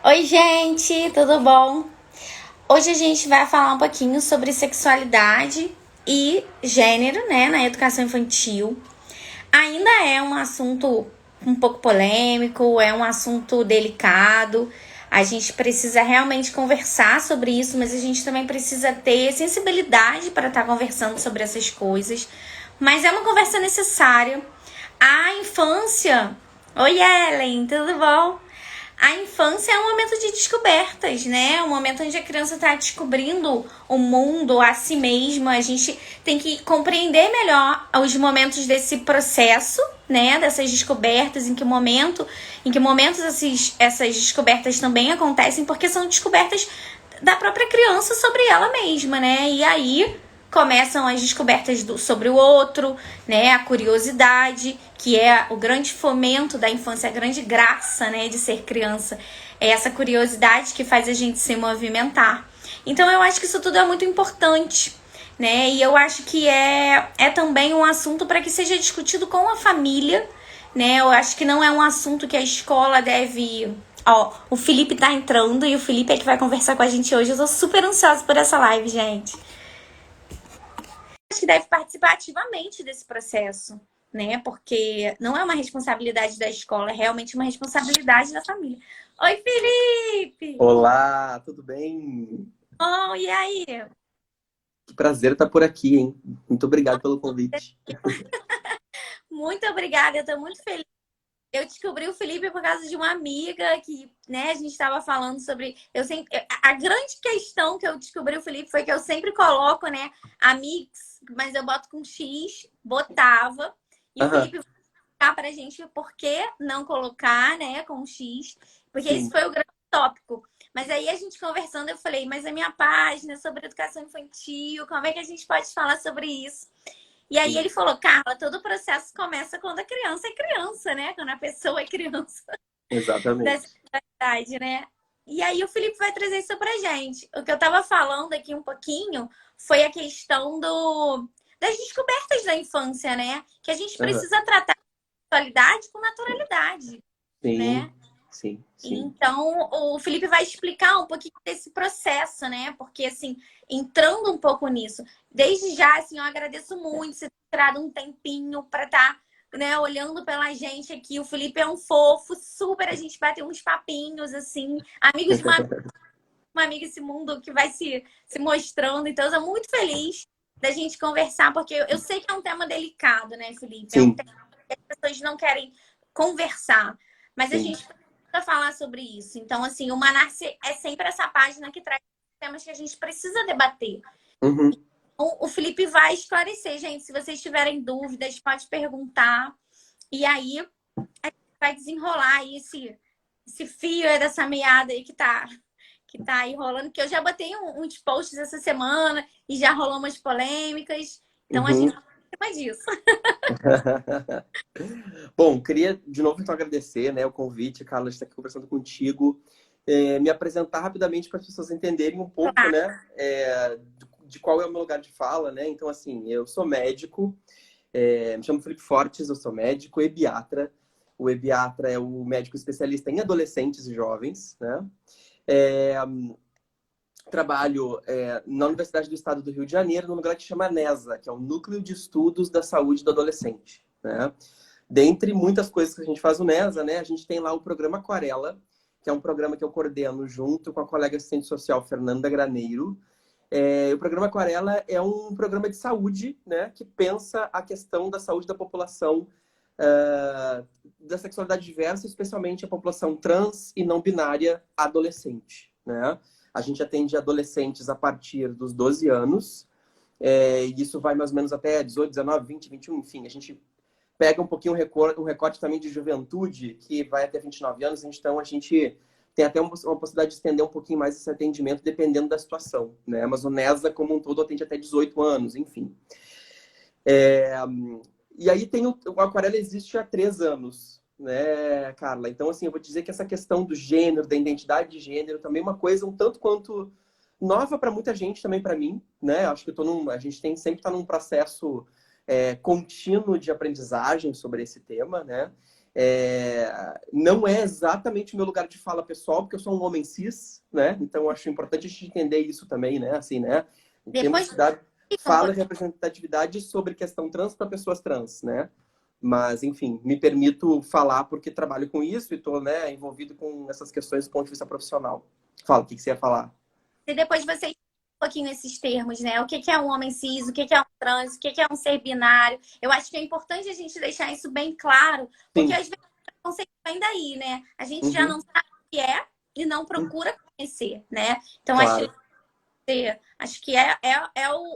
Oi, gente, tudo bom? Hoje a gente vai falar um pouquinho sobre sexualidade e gênero, né, na educação infantil. Ainda é um assunto um pouco polêmico, é um assunto delicado. A gente precisa realmente conversar sobre isso, mas a gente também precisa ter sensibilidade para estar conversando sobre essas coisas. Mas é uma conversa necessária. A infância. Oi, Ellen, tudo bom? A infância é um momento de descobertas, né? Um momento onde a criança está descobrindo o mundo, a si mesma. A gente tem que compreender melhor os momentos desse processo, né? Dessas descobertas, em que momentos essas descobertas também acontecem, porque são descobertas da própria criança sobre ela mesma, né? E aí começam as descobertas sobre o outro, né? A curiosidade, que é o grande fomento da infância, a grande graça, né, de ser criança. É essa curiosidade que faz a gente se movimentar. Então eu acho que isso tudo é muito importante, né? E eu acho que é também um assunto para que seja discutido com a família, né? Eu acho que não é um assunto que a escola deve. Ó, o Felipe tá entrando e o Felipe é que vai conversar com a gente hoje. Eu tô super ansiosa por essa live, gente. Acho que deve participar ativamente desse processo, né? Porque não é uma responsabilidade da escola, é realmente uma responsabilidade da família. Oi, Felipe! Olá, tudo bem? Oh, e aí? Que prazer estar por aqui, hein? Muito obrigado pelo convite. Muito obrigada, eu tô muito feliz. Eu descobri o Felipe por causa de uma amiga que, né, a gente estava falando sobre. Eu sempre, a grande questão que eu descobri o Felipe foi que eu sempre coloco, né, a mix, mas eu boto com X, botava, e o Aham, Felipe pra gente por que não colocar, né, com X, porque esse sim, foi o grande tópico. Mas aí a gente conversando, eu falei, mas a minha página é sobre educação infantil, como é que a gente pode falar sobre isso? E aí sim, ele falou, Carla, todo o processo começa quando a criança é criança, né? Quando a pessoa é criança dessa exatamente. idade, né? E aí o Felipe vai trazer isso pra gente. O que eu tava falando aqui um pouquinho foi a questão das descobertas da infância, né? Que a gente Aham, precisa tratar a sexualidade com naturalidade, sim, né? sim, sim, Então, o Felipe vai explicar um pouquinho desse processo, né? Porque, assim, entrando um pouco nisso, desde já, assim, eu agradeço muito você ter tirado um tempinho para estar, né, olhando pela gente aqui. O Felipe é um fofo, super, a gente vai ter uns papinhos, assim, amigos de uma amiga esse mundo que vai se mostrando. Então, eu estou muito feliz da gente conversar, porque eu sei que é um tema delicado, né, Felipe? É um sim, tema que as pessoas não querem conversar, mas a sim. gente precisa falar sobre isso. Então, assim, o Manarse é sempre essa página que traz temas que a gente precisa debater. Uhum. O Felipe vai esclarecer, gente. Se vocês tiverem dúvidas, pode perguntar. E aí, a gente vai desenrolar aí esse fio aí dessa meada aí que tá aí rolando, que eu já botei uns posts essa semana e já rolou umas polêmicas. Então a gente Uhum. vai disso. Bom, queria de novo então agradecer, né, o convite, Carla, de estar aqui conversando contigo. Me apresentar rapidamente para as pessoas entenderem um pouco, Claro. né, de qual é o meu lugar de fala, né? Então, assim, eu sou médico. Me chamo Felipe Fortes, eu sou médico ebiatra. O ebiatra é o médico especialista em adolescentes e jovens, né? É, Trabalho na Universidade do Estado do Rio de Janeiro, num lugar que chama NESA, que é o Núcleo de Estudos da Saúde do Adolescente, né? Dentre muitas coisas que a gente faz no NESA, né, a gente tem lá o programa Aquarela, que é um programa que eu coordeno junto com a colega assistente social Fernanda Graneiro. O programa Aquarela é um programa de saúde, né, que pensa a questão da saúde da população da sexualidade diversa, especialmente a população trans e não binária adolescente, né? A gente atende adolescentes a partir dos 12 anos, e isso vai mais ou menos até 18, 19, 20, 21, enfim, a gente pega um pouquinho um recorte também de juventude, que vai até 29 anos, então a gente tem até uma possibilidade de estender um pouquinho mais esse atendimento, dependendo da situação, né? Mas o NESA, como um todo, atende até 18 anos, enfim. É, e aí o Aquarela existe há 3 anos, né, Carla? Então, assim, eu vou dizer que essa questão do gênero, da identidade de gênero, também é uma coisa um tanto quanto nova para muita gente, também para mim, né? Acho que a gente tem sempre está num processo contínuo de aprendizagem sobre esse tema, né? Não é exatamente o meu lugar de fala pessoal, porque eu sou um homem cis, né? Então eu acho importante a gente entender isso também, né? Assim, né? Temos Depois que dar fica um fala e pouquinho. representatividade sobre questão trans para pessoas trans, né? Mas, enfim, me permito falar porque trabalho com isso e estou, né, envolvido com essas questões do ponto de vista profissional. Fala, o que você ia falar? E depois você explica um pouquinho esses termos, né? O que que é um homem cis, o que que é um trans, o que que é um ser binário. Eu acho que é importante a gente deixar isso bem claro, porque Sim. às vezes o preconceito vem daí, né? A gente já Uhum. não sabe o que é e não procura conhecer, né? Então, Claro. acho que é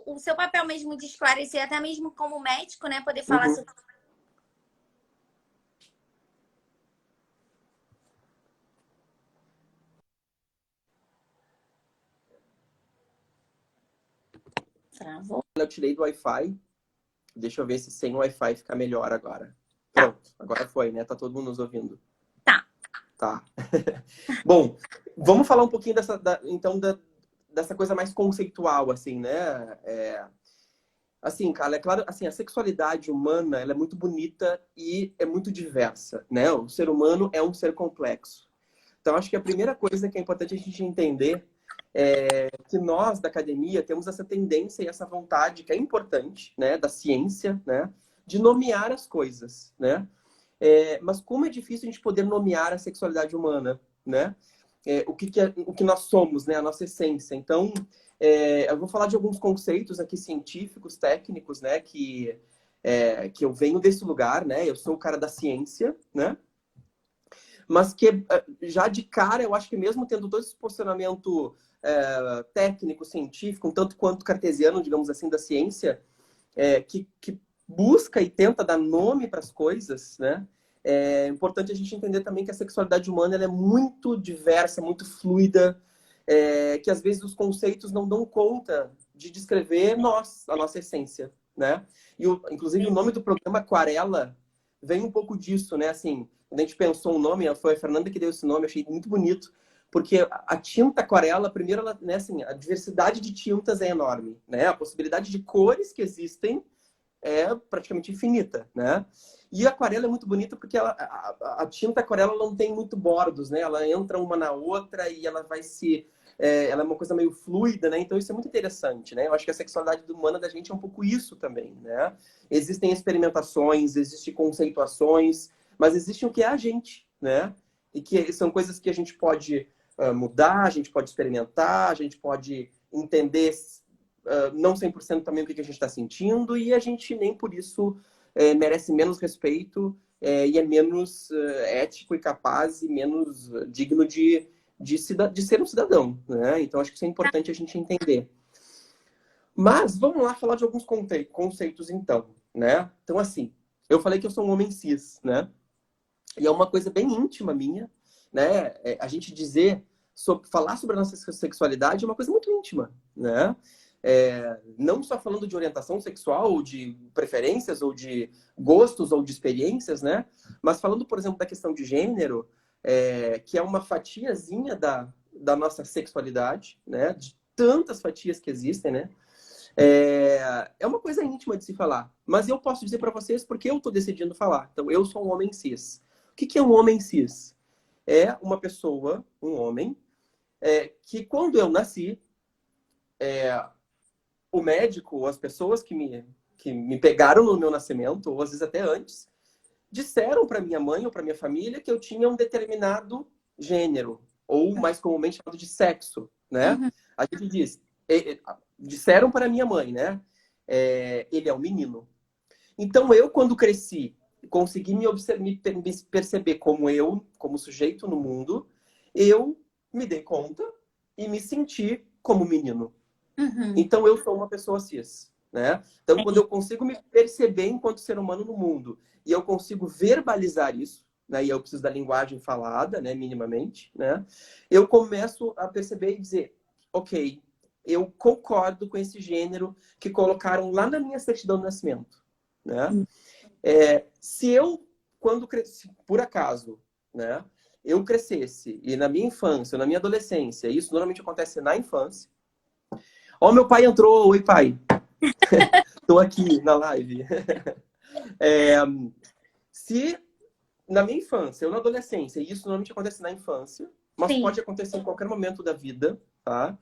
o seu papel mesmo de esclarecer, até mesmo como médico, né? Poder falar Uhum. sobre. Travou? Eu tirei do Wi-Fi. Deixa eu ver se sem Wi-Fi fica melhor agora. Tá, Pronto, agora foi, né? Tá todo mundo nos ouvindo. tá. Tá. Bom, vamos falar um pouquinho dessa coisa mais conceitual, assim, né? Assim, cara, é claro, assim, a sexualidade humana, ela é muito bonita e é muito diversa, né? O ser humano é um ser complexo. Então, acho que a primeira coisa que é importante a gente entender é que nós, da academia, temos essa tendência e essa vontade, que é importante, né, da ciência, né, de nomear as coisas, né? Mas como é difícil a gente poder nomear a sexualidade humana, né? O que nós somos, né? A nossa essência. Então, eu vou falar de alguns conceitos aqui científicos, técnicos, né? Que eu venho desse lugar, né? Eu sou o cara da ciência, né? Mas que já de cara, eu acho que mesmo tendo todo esse posicionamento técnico, científico, um tanto quanto cartesiano, digamos assim, da ciência, que busca e tenta dar nome para as coisas, né? É importante a gente entender também que a sexualidade humana ela é muito diversa, muito fluida, que às vezes os conceitos não dão conta de descrever a nossa essência, né? Inclusive o nome do programa Aquarela vem um pouco disso, né? Assim, quando a gente pensou um nome, foi a Fernanda que deu esse nome, achei muito bonito, porque a tinta aquarela, primeiro, ela, né, assim, a diversidade de tintas é enorme, né? A possibilidade de cores que existem é praticamente infinita, né? E a aquarela é muito bonita porque a tinta aquarela não tem muito bordos, né? Ela entra uma na outra e ela vai se... ela é uma coisa meio fluida, né? Então isso é muito interessante, né? Eu acho que a sexualidade humana da gente é um pouco isso também, né? Existem experimentações, existem conceituações, mas existe o que é a gente, né? E que são coisas que a gente pode mudar, a gente pode experimentar, a gente pode entender não 100% também o que a gente está sentindo, e a gente nem por isso merece menos respeito e é menos ético e capaz e menos digno de ser um cidadão, né? Então acho que isso é importante a gente entender. Mas vamos lá falar de alguns conceitos então, né? Então assim, eu falei que eu sou um homem cis, né? E é uma coisa bem íntima minha, né? A gente falar sobre a nossa sexualidade é uma coisa muito íntima, né? Não só falando de orientação sexual, ou de preferências, ou de gostos, ou de experiências, né? Mas falando, por exemplo, da questão de gênero, que é uma fatiazinha da nossa sexualidade, né? De tantas fatias que existem, né? É uma coisa íntima de se falar. Mas eu posso dizer para vocês porque eu estou decidindo falar. Então, eu sou um homem cis. O que é um homem cis? É uma pessoa, um homem, que quando eu nasci, o médico, as pessoas que me pegaram no meu nascimento, ou às vezes até antes, disseram para minha mãe ou para minha família que eu tinha um determinado gênero, ou mais comumente chamado de sexo, né? Uhum. A gente diz, disseram para minha mãe, né? Ele é um menino. Então eu, quando cresci, consegui me perceber como sujeito no mundo, eu me dei conta e me senti como menino. Uhum. Então eu sou uma pessoa cis, né? Então quando eu consigo me perceber enquanto ser humano no mundo e eu consigo verbalizar isso, né? E eu preciso da linguagem falada, né? Minimamente, né? Eu começo a perceber e dizer, ok, eu concordo com esse gênero que colocaram lá na minha certidão de nascimento, né? Se eu, quando cresci, por acaso, né? Eu crescesse e na minha infância, na minha adolescência, isso normalmente acontece na infância. Ó, meu pai entrou. Oi, pai. Tô aqui na live. Se na minha infância ou na adolescência, e isso normalmente acontece na infância, mas Sim. pode acontecer em qualquer momento da vida, tá?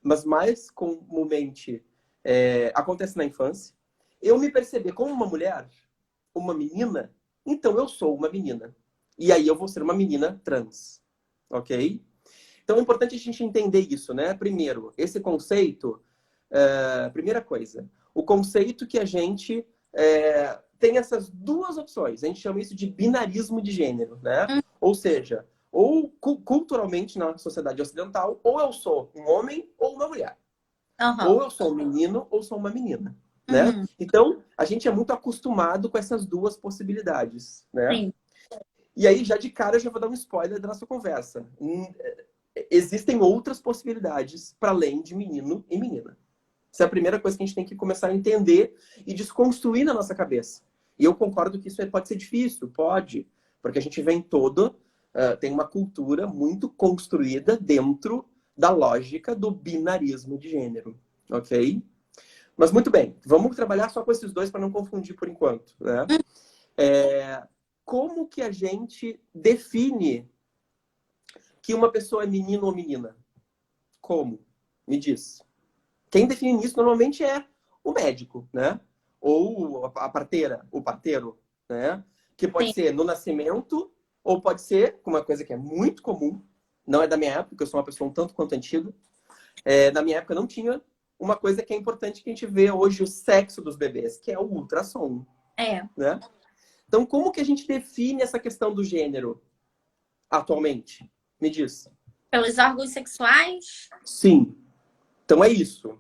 Mas mais comumente acontece na infância. Eu me perceber como uma mulher, uma menina, então eu sou uma menina. E aí eu vou ser uma menina trans, ok? Então é importante a gente entender isso, né? Primeiro, esse conceito, primeira coisa, o conceito que a gente tem essas duas opções. A gente chama isso de binarismo de gênero, né? Ou seja, ou culturalmente na sociedade ocidental, ou eu sou um homem ou uma mulher. Ou Aham. eu sou um menino ou sou uma menina, né? Uhum. Então, a gente é muito acostumado com essas duas possibilidades, né? Sim. E aí, já de cara, eu já vou dar um spoiler da nossa conversa. Existem outras possibilidades para além de menino e menina. Essa é a primeira coisa que a gente tem que começar a entender e desconstruir na nossa cabeça. E eu concordo que isso pode ser difícil, pode, porque a gente vem tem uma cultura muito construída dentro da lógica do binarismo de gênero, ok? Mas muito bem, vamos trabalhar só com esses dois para não confundir por enquanto, né? Como que a gente define que uma pessoa é menino ou menina? Como? Me diz. Quem define isso normalmente é o médico, né? Ou a parteira, o parteiro, né? Que pode Sim. ser no nascimento, ou pode ser, uma coisa que é muito comum, não é da minha época, eu sou uma pessoa um tanto quanto antiga. Na minha época não tinha uma coisa que é importante que a gente vê hoje o sexo dos bebês, que é o ultrassom, É. né? Então, como que a gente define essa questão do gênero atualmente? Me diz. Pelos órgãos sexuais? Sim. Então é isso.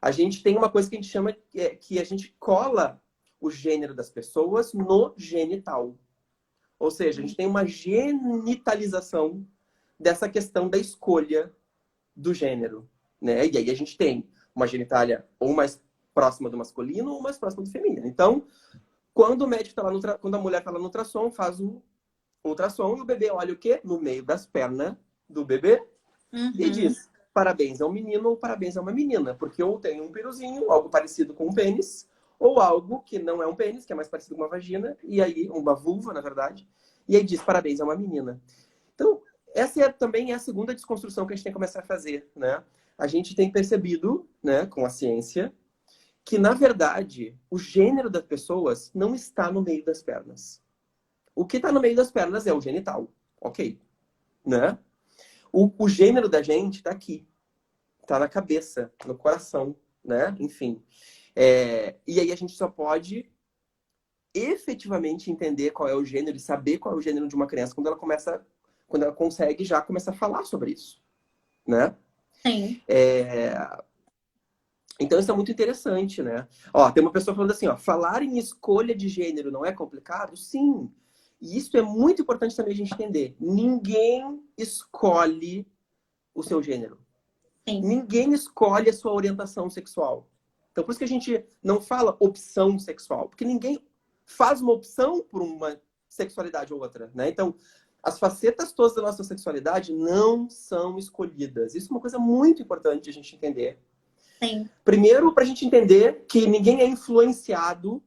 A gente tem uma coisa que a gente chama que a gente cola o gênero das pessoas no genital. Ou seja, a gente tem uma genitalização dessa questão da escolha do gênero, né? E aí a gente tem uma genitália ou mais próxima do masculino ou mais próxima do feminino. Então, quando o médico tá lá quando a mulher está lá no ultrassom, faz o ultrassom e o bebê olha o quê? No meio das pernas do bebê e Uhum. diz: parabéns a um menino ou parabéns a uma menina, porque ou tem um piruzinho, algo parecido com um pênis, ou algo que não é um pênis, que é mais parecido com uma vagina, e aí, uma vulva, na verdade, e aí diz: parabéns a uma menina. Então, essa também é a segunda desconstrução que a gente tem que começar a fazer, né? A gente tem percebido, né, com a ciência, que, na verdade, o gênero das pessoas não está no meio das pernas. O que está no meio das pernas é o genital, ok, né? O gênero da gente está aqui, está na cabeça, no coração, né? Enfim. E aí a gente só pode efetivamente entender qual é o gênero e saber qual é o gênero de uma criança quando ela consegue já começar a falar sobre isso, né? Sim. Então isso é muito interessante, né? Ó, tem uma pessoa falando assim, ó, falar em escolha de gênero não é complicado? Sim. E isso é muito importante também a gente entender. Ninguém escolhe o seu gênero. Sim. Ninguém escolhe a sua orientação sexual. Então, por isso que a gente não fala opção sexual, porque ninguém faz uma opção por uma sexualidade ou outra, né? Então, as facetas todas da nossa sexualidade não são escolhidas. Isso é uma coisa muito importante a gente entender. Sim. Primeiro, para a gente entender que ninguém é influenciado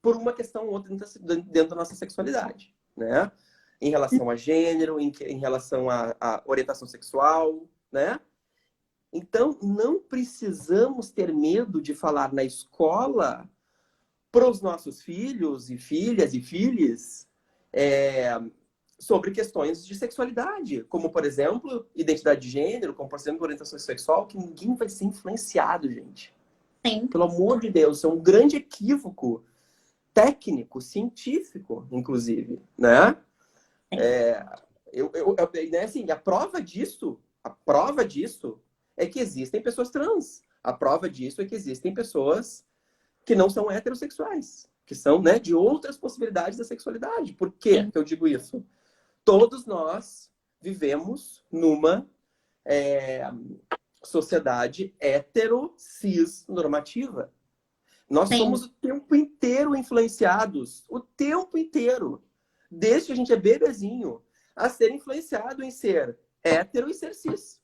por uma questão ou outra dentro da nossa sexualidade, né? Em relação a gênero, em relação à orientação sexual, né? Então, não precisamos ter medo de falar na escola para os nossos filhos e filhas e filhos sobre questões de sexualidade, como, por exemplo, identidade de gênero, como, por exemplo, orientação sexual, que ninguém vai ser influenciado, gente. Sim. Pelo amor de Deus, isso é um grande equívoco técnico, científico, inclusive, né? Né, assim, a prova disso é que existem pessoas trans. A prova disso é que existem pessoas que não são heterossexuais, que são, né, de outras possibilidades da sexualidade. Por quê Sim. que eu digo isso? Todos nós vivemos numa sociedade hetero-cis normativa. Nós Sim. somos o tempo inteiro influenciados, o tempo inteiro, desde que a gente é bebezinho, a ser influenciado em ser hétero e ser cis.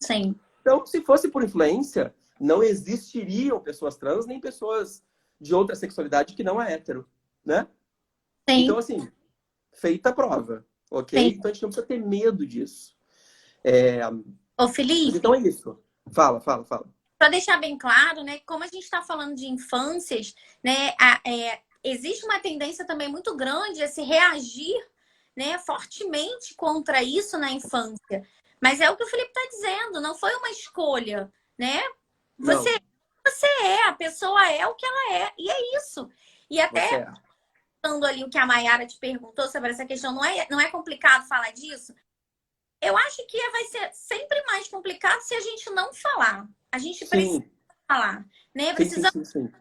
Sim. Então, se fosse por influência, não existiriam pessoas trans nem pessoas de outra sexualidade que não é hétero, né? Sim, Então, assim, feita a prova, ok? sim. Então a gente não precisa ter medo disso. É, Ô, mas Felipe, então é isso. Fala, fala, fala. para deixar bem claro, né, como a gente está falando de infâncias, né, existe uma tendência também muito grande a se reagir, né, fortemente contra isso na infância. Mas é o que o Felipe está dizendo, não foi uma escolha, né? Você, Não, você a pessoa é o que ela é, e é isso. E você até é. falando ali o que a Mayara te perguntou sobre essa questão, não é complicado falar disso? Eu acho que vai ser sempre mais complicado se a gente não falar. A gente precisa Sim, falar, né? sim, sim, Precisa sim, sim.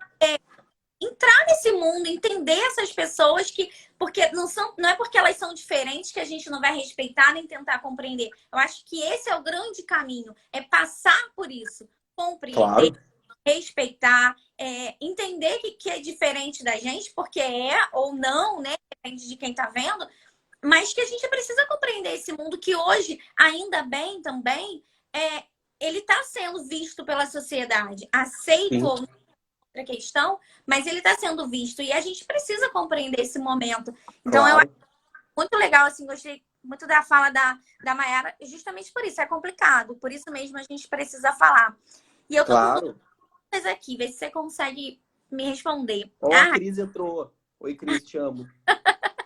entrar nesse mundo, entender essas pessoas que, porque não é porque elas são diferentes que a gente não vai respeitar nem tentar compreender. Eu acho que esse é o grande caminho, é passar por isso, compreender, Claro, respeitar, entender que é diferente da gente, porque é ou não, né? Depende de quem tá vendo, mas que a gente precisa compreender esse mundo que hoje, ainda bem também, ele está sendo visto pela sociedade, aceito sim, ou outra questão, mas ele está sendo visto e a gente precisa compreender esse momento. Então, eu acho claro, muito legal, assim, gostei muito da fala da Mayara, justamente por isso, é complicado, por isso mesmo a gente precisa falar. E eu tô com claro. dúvidas aqui, vê se você consegue me responder. Ó, a Ah, Cris entrou. Oi, Cris, te amo.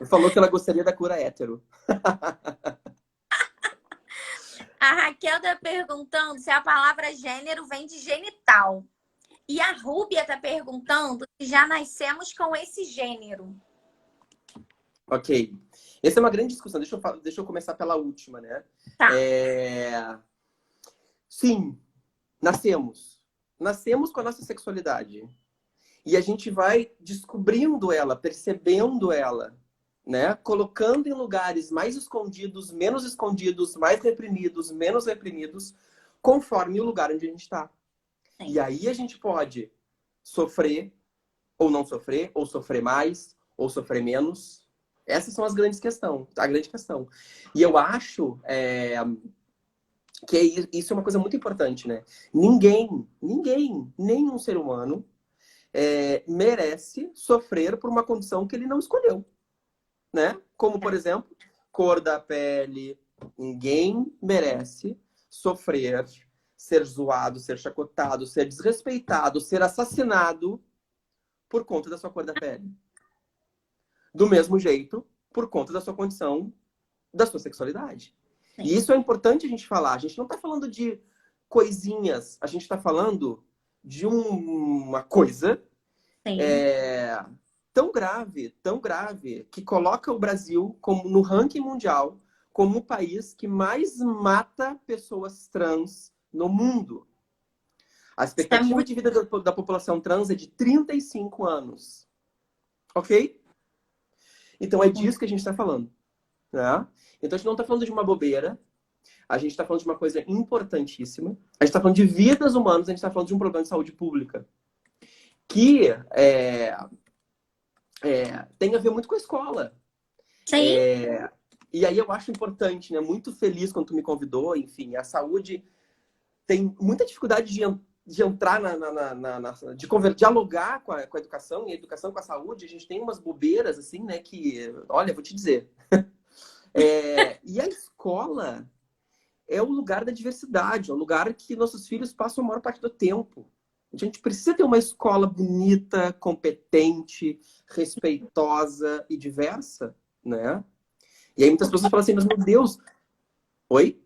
Falou que ela gostaria da cura hétero. a Raquel está perguntando se a palavra gênero vem de genital. E a Rúbia está perguntando se já nascemos com esse gênero. Ok. Essa é uma grande discussão. Deixa eu começar pela última, né? Tá. É... Sim, nascemos. Nascemos com a nossa sexualidade. E a gente vai descobrindo ela, percebendo ela, né? Colocando em lugares mais escondidos, menos escondidos, mais reprimidos, menos reprimidos, conforme o lugar onde a gente está. E Sim. aí a gente pode sofrer, ou não sofrer, ou sofrer mais, ou sofrer menos. Essas são as grandes questões, a grande questão. E eu acho que isso é uma coisa muito importante, né? Ninguém, nenhum ser humano merece sofrer por uma condição que ele não escolheu, né? Como, por exemplo, cor da pele. Ninguém merece sofrer, ser zoado, ser chacotado, ser desrespeitado, ser assassinado por conta da sua cor da pele. Do mesmo jeito, por conta da sua condição, da sua sexualidade. E Sim. isso é importante a gente falar. A gente não está falando de coisinhas, a gente está falando de uma coisa Sim. é, tão grave, que coloca o Brasil como, no ranking mundial como o país que mais mata pessoas trans no mundo. A Isso é expectativa muito. de vida da população trans é de 35 anos. Ok? Então é disso que a gente está falando. Né? Então a gente não está falando de uma bobeira, a gente está falando de uma coisa importantíssima. A gente está falando de vidas humanas, a gente está falando de um problema de saúde pública que tem a ver muito com a escola. Sim. E aí eu acho importante, né? Muito feliz quando tu me convidou, enfim, a saúde tem muita dificuldade de entrar dialogar com a educação, e a educação com a saúde, a gente tem umas bobeiras, assim, né? Que, olha, vou te dizer. E a escola é o lugar da diversidade, é o lugar que nossos filhos passam a maior parte do tempo. A gente precisa ter uma escola bonita, competente, respeitosa e diversa, né? E aí muitas pessoas falam assim, mas meu Deus, oi?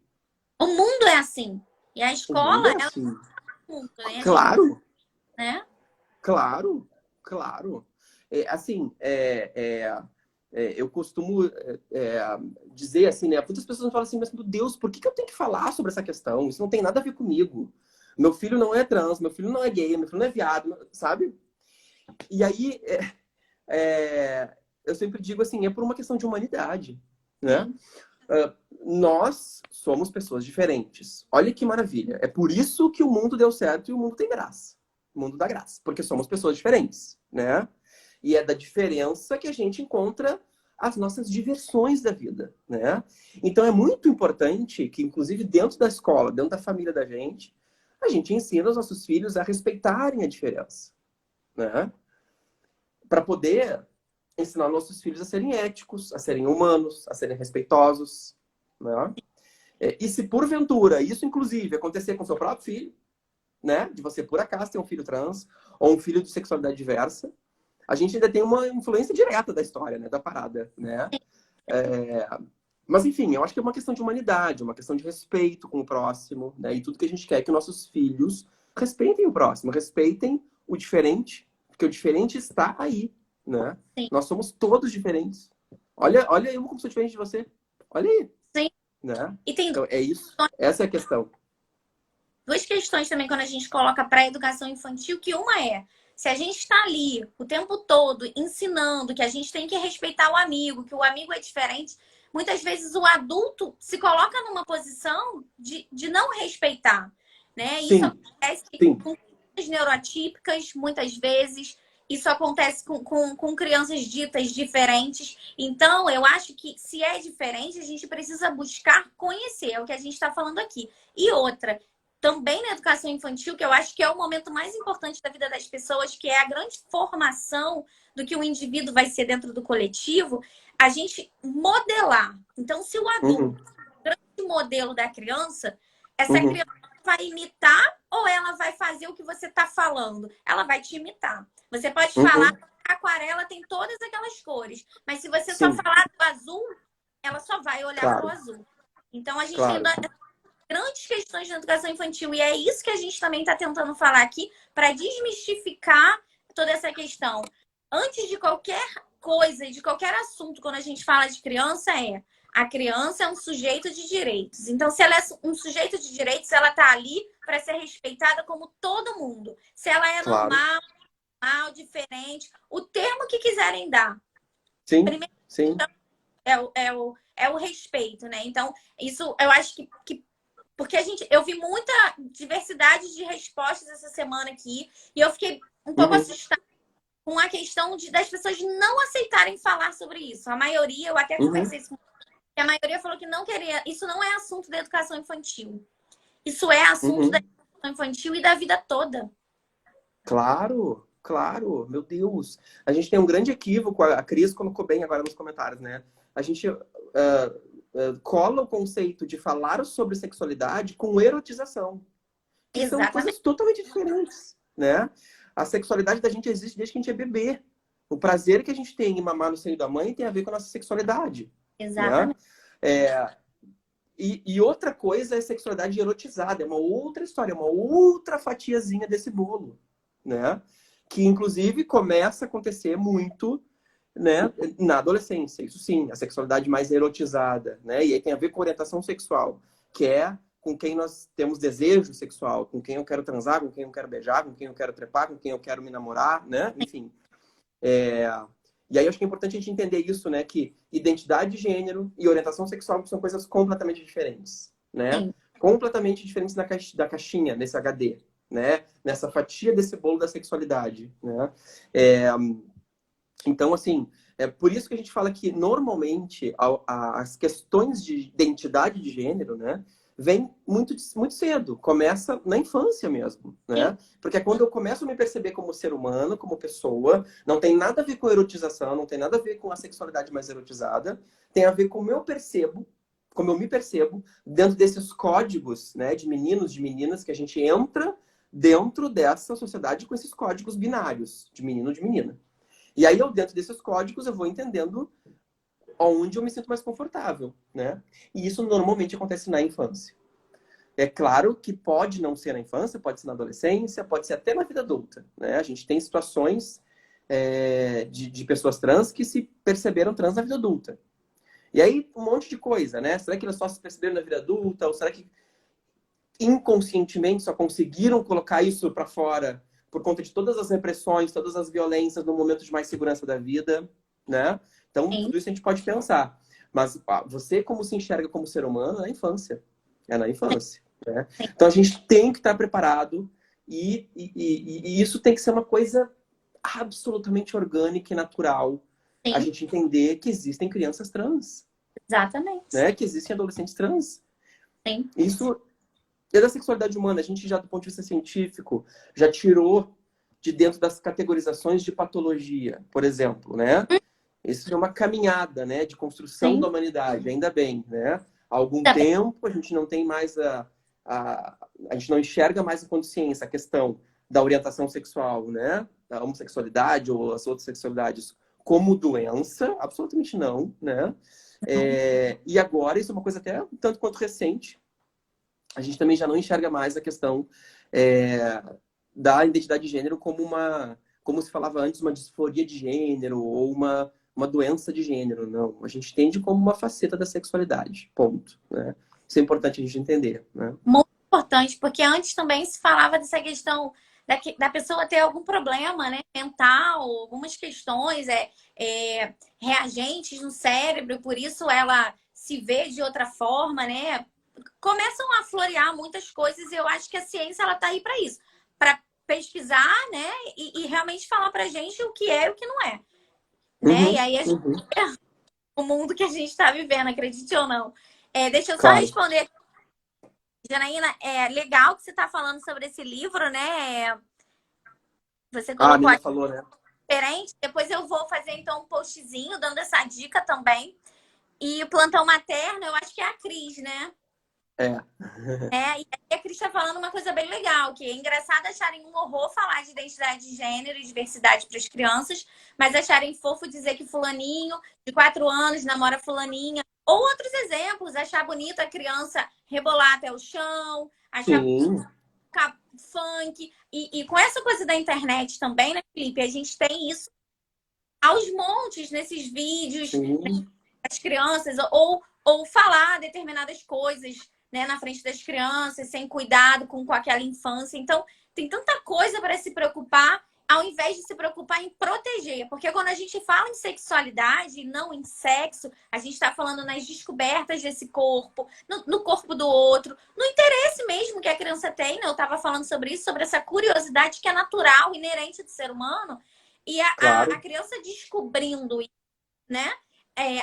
O mundo é assim. E a O mundo escola é é assim. o mundo, né? A gente, Claro, né? claro, claro. Assim, eu costumo dizer assim, né? Muitas pessoas falam assim, mas meu Deus, por que eu tenho que falar sobre essa questão? Isso não tem nada a ver comigo. Meu filho não é trans, meu filho não é gay, meu filho não é viado, sabe? E aí, eu sempre digo assim, é por uma questão de humanidade, né? Sim. Nós somos pessoas diferentes. Olha que maravilha. É por isso que o mundo deu certo e o mundo tem graça. O mundo dá graça. Porque somos pessoas diferentes, né? E é da diferença que a gente encontra as nossas diversões da vida, né? Então é muito importante que, inclusive, dentro da escola, dentro da família da gente, a gente ensina os nossos filhos a respeitarem a diferença, né? Para poder ensinar nossos filhos a serem éticos, a serem humanos, a serem respeitosos, né? E se porventura isso, inclusive, acontecer com seu próprio filho, né? De você, por acaso, ter um filho trans ou um filho de sexualidade diversa, a gente ainda tem uma influência direta da história, né? Da parada, né? Mas, enfim, eu acho que é uma questão de humanidade, uma questão de respeito com o próximo, né? E tudo que a gente quer é que nossos filhos respeitem o próximo, respeitem o diferente, porque o diferente está aí, né? Sim. Nós somos todos diferentes. Olha eu como sou diferente de você. Olha aí. Sim. Né? E tem então, é isso. Essa é a questão. duas questões também quando a gente coloca para a educação infantil, que uma é, se a gente está ali o tempo todo ensinando que a gente tem que respeitar o amigo, que o amigo é diferente, muitas vezes o adulto se coloca numa posição de não respeitar, né? Isso Sim. acontece Sim. com crianças neurotípicas, muitas vezes. Isso acontece com crianças ditas diferentes. Então, eu acho que se é diferente, a gente precisa buscar conhecer. É o que a gente está falando aqui. E outra, também na educação infantil, que eu acho que é o momento mais importante da vida das pessoas, que é a grande formação do que o indivíduo vai ser dentro do coletivo, a gente modelar. Então, se o adulto é o grande modelo da criança, essa criança vai imitar ou ela vai fazer o que você está falando? Ela vai te imitar. Você pode falar que a aquarela tem todas aquelas cores, mas se você só falar do azul, ela só vai olhar para o azul. Então, a gente tem grandes questões de educação infantil. E é isso que a gente também está tentando falar aqui para desmistificar toda essa questão. Antes de qualquer coisa e de qualquer assunto, quando a gente fala de criança, a criança é um sujeito de direitos. Então, se ela é um sujeito de direitos, ela está ali para ser respeitada como todo mundo. Se ela é normal, diferente, o termo que quiserem dar. Sim, primeiro, sim. É o respeito, né? Então, isso eu acho que porque eu vi muita diversidade de respostas essa semana aqui e eu fiquei um pouco assustada com a questão das pessoas não aceitarem falar sobre isso. A maioria, eu até conversei isso com a maioria falou que não queria. Isso não é assunto da educação infantil. Isso é assunto da educação infantil e da vida toda. Claro, claro, meu Deus. A gente tem um grande equívoco, a Cris colocou bem agora nos comentários, né? A gente cola o conceito de falar sobre sexualidade com erotização. Que são coisas totalmente diferentes, né? A sexualidade da gente existe desde que a gente é bebê. O prazer que a gente tem em mamar no seio da mãe tem a ver com a nossa sexualidade. Exatamente. Né? E outra coisa é sexualidade erotizada. É uma outra história, uma outra fatiazinha desse bolo, né? Que, inclusive, começa a acontecer muito, né, na adolescência. Isso sim, a sexualidade mais erotizada, né? E aí tem a ver com orientação sexual, que é com quem nós temos desejo sexual, com quem eu quero transar, com quem eu quero beijar, com quem eu quero trepar, com quem eu quero me namorar, né? Enfim. E aí eu acho que é importante a gente entender isso, né? Que identidade de gênero e orientação sexual são coisas completamente diferentes, né? Sim. Completamente diferentes da caixinha, nesse HD, né? Nessa fatia desse bolo da sexualidade, né? Então, assim, é por isso que a gente fala que, normalmente, as questões de identidade de gênero, né, vem muito, muito cedo. Começa na infância mesmo, né? Porque é quando eu começo a me perceber como ser humano, como pessoa, não tem nada a ver com erotização, não tem nada a ver com a sexualidade mais erotizada, tem a ver com como eu percebo, como eu me percebo dentro desses códigos, né, de meninos, de meninas, que a gente entra dentro dessa sociedade com esses códigos binários, de menino, de menina. E aí, dentro desses códigos, eu vou entendendo onde eu me sinto mais confortável, né? E isso normalmente acontece na infância. É claro que pode não ser na infância, pode ser na adolescência, pode ser até na vida adulta, né? A gente tem situações de pessoas trans que se perceberam trans na vida adulta. E aí, um monte de coisa, né? Será que elas só se perceberam na vida adulta? Ou será que inconscientemente só conseguiram colocar isso para fora por conta de todas as repressões, todas as violências no momento de mais segurança da vida, né? Então, tudo isso a gente pode pensar. Mas você como se enxerga como ser humano é na infância. É na infância, né? Então, a gente tem que estar preparado e isso tem que ser uma coisa absolutamente orgânica e natural. Sim. A gente entender que existem crianças trans. Exatamente. Né? Que existem adolescentes trans. Sim. Isso... E da sexualidade humana, a gente já, do ponto de vista científico, já tirou de dentro das categorizações de patologia, por exemplo, né? Isso é uma caminhada, né, de construção da Sim. humanidade, ainda bem, né? Há algum Ainda bem. tempo a gente não tem mais a gente não enxerga mais a consciência, a questão da orientação sexual, né? Da homossexualidade ou as outras sexualidades como doença, absolutamente não, né? E agora, isso é uma coisa até um tanto quanto recente, a gente também já não enxerga mais a questão é, da identidade de gênero como como se falava antes, uma disforia de gênero ou uma doença de gênero. Não, a gente entende como uma faceta da sexualidade, ponto, né? Isso é importante a gente entender, né? Muito importante, porque antes também se falava dessa questão da pessoa ter algum problema, né, mental, algumas questões, reagentes no cérebro, por isso ela se vê de outra forma, né? Começam a florear muitas coisas e eu acho que a ciência ela tá aí para isso, para pesquisar, né, e realmente falar pra gente o que é e o que não é, né? E Uhum, aí a gente, uhum, o mundo que a gente está vivendo, acredite ou não. Deixa eu só claro. responder, Janaína, é legal que você está falando sobre esse livro, né? Você Ah, a colocou Nina aqui falou, né? diferente. Depois eu vou fazer então um postzinho dando essa dica também. E o plantão materno, eu acho que é a Cris, né? É. E aí a Cris está falando uma coisa bem legal, que é engraçado acharem um horror falar de identidade de gênero e diversidade para as crianças, mas acharem fofo dizer que fulaninho de 4 anos namora fulaninha. Ou outros exemplos, achar bonito a criança rebolar até o chão, achar Sim, funk. E com essa coisa da internet também, né, Felipe? A gente tem isso aos montes nesses vídeos sim, das crianças, ou falar determinadas coisas, né, na frente das crianças, sem cuidado com aquela infância. Então, tem tanta coisa para se preocupar, ao invés de se preocupar em proteger. Porque quando a gente fala em sexualidade e não em sexo, a gente está falando nas descobertas desse corpo, no corpo do outro, no interesse mesmo que a criança tem. Né? Eu estava falando sobre isso, sobre essa curiosidade que é natural, inerente do ser humano. E a claro, criança descobrindo, né?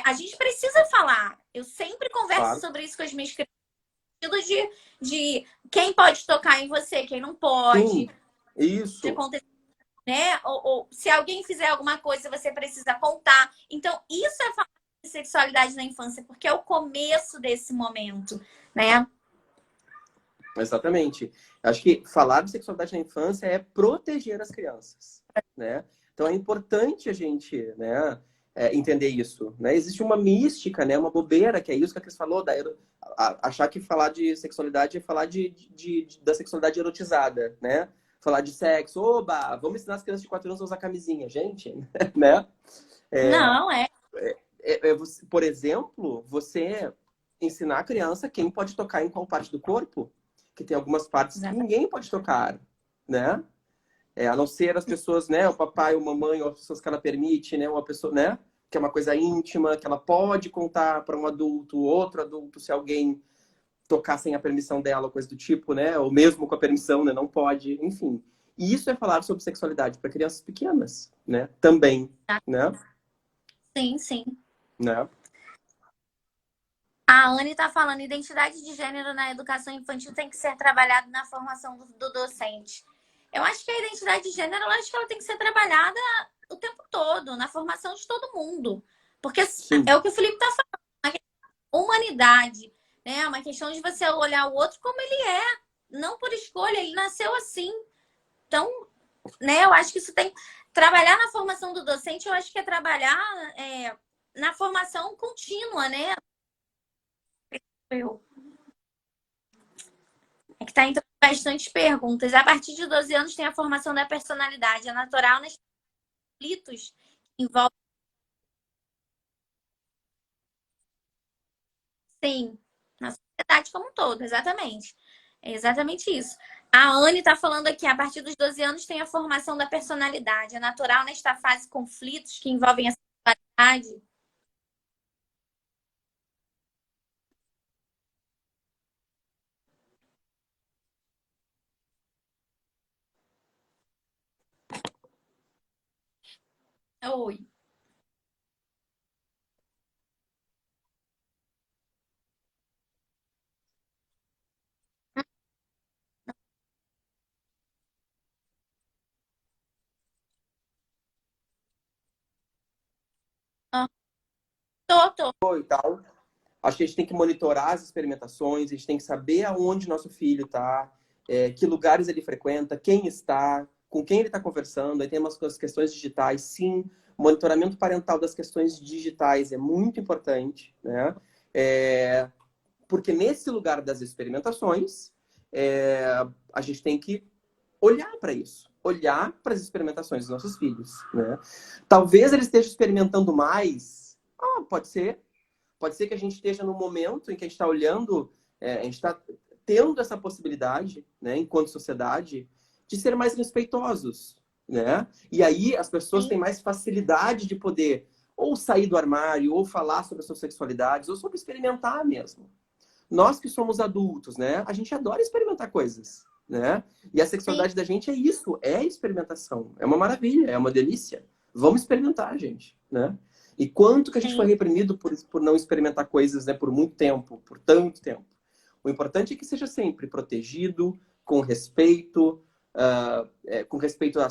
A gente precisa falar. Eu sempre converso claro. sobre isso com as minhas crianças, de quem pode tocar em você, quem não pode, Sim, isso. acontecer, né? Ou se alguém fizer alguma coisa, você precisa contar. Então, isso é falar de sexualidade na infância, porque é o começo desse momento, né? Exatamente. Acho que falar de sexualidade na infância é proteger as crianças, né? Então é importante a gente, né, entender isso, né? Existe uma mística, né, uma bobeira, que é isso que a Cris falou, achar que falar de sexualidade é falar da sexualidade erotizada, né? Falar de sexo, oba, vamos ensinar as crianças de 4 anos a usar camisinha, gente, né? Não, Por exemplo, você ensinar a criança quem pode tocar em qual parte do corpo, que tem algumas partes que exatamente. ninguém pode tocar, né? A não ser as pessoas, né? O papai, ou mamãe, ou as pessoas que ela permite, né? Uma pessoa, né? Que é uma coisa íntima, que ela pode contar para um adulto, outro adulto, se alguém tocar sem a permissão dela, ou coisa do tipo, né? Ou mesmo com a permissão, né? Não pode, enfim. E isso é falar sobre sexualidade para crianças pequenas, né? Também, né? Sim, sim. Né? A Anne está falando, identidade de gênero na educação infantil tem que ser trabalhada na formação do docente. Eu acho que a identidade de gênero, eu acho que ela tem que ser trabalhada o tempo todo, na formação de todo mundo. Porque Sim. é o que o Felipe está falando, uma questão de humanidade, né? Uma questão de você olhar o outro como ele é, não por escolha, ele nasceu assim. Então, né, eu acho que isso tem. Trabalhar na formação do docente, eu acho que é trabalhar na formação contínua, né? Eu É que está entrando bastante perguntas. A partir de 12 anos tem a formação da personalidade. É natural nos conflitos que envolvem, sim, na sociedade como um todo, exatamente. É exatamente isso. A Anne está falando aqui, a partir dos 12 anos tem a formação da personalidade. É natural nesta fase conflitos que envolvem a sexualidade. Oi. Tô. e tal. Acho que a gente tem que monitorar as experimentações, a gente tem que saber aonde nosso filho está, que lugares ele frequenta, quem está, com quem ele está conversando. Aí tem umas questões digitais, sim. Monitoramento parental das questões digitais é muito importante, né? Porque nesse lugar das experimentações, a gente tem que olhar para isso, olhar para as experimentações dos nossos filhos, né? Talvez ele esteja experimentando mais, pode ser. Pode ser que a gente esteja no momento em que a gente está olhando, a gente está tendo essa possibilidade, né, enquanto sociedade, de ser mais respeitosos, né? E aí as pessoas Sim. têm mais facilidade de poder ou sair do armário, ou falar sobre as suas sexualidades, ou sobre experimentar mesmo. Nós que somos adultos, né? A gente adora experimentar coisas, né? E a Sim. sexualidade da gente é isso, é experimentação. É uma maravilha, é uma delícia. Vamos experimentar, gente, né? E quanto que a gente foi Sim. reprimido por não experimentar coisas, né, por muito tempo, por tanto tempo. O importante é que seja sempre protegido, com respeito a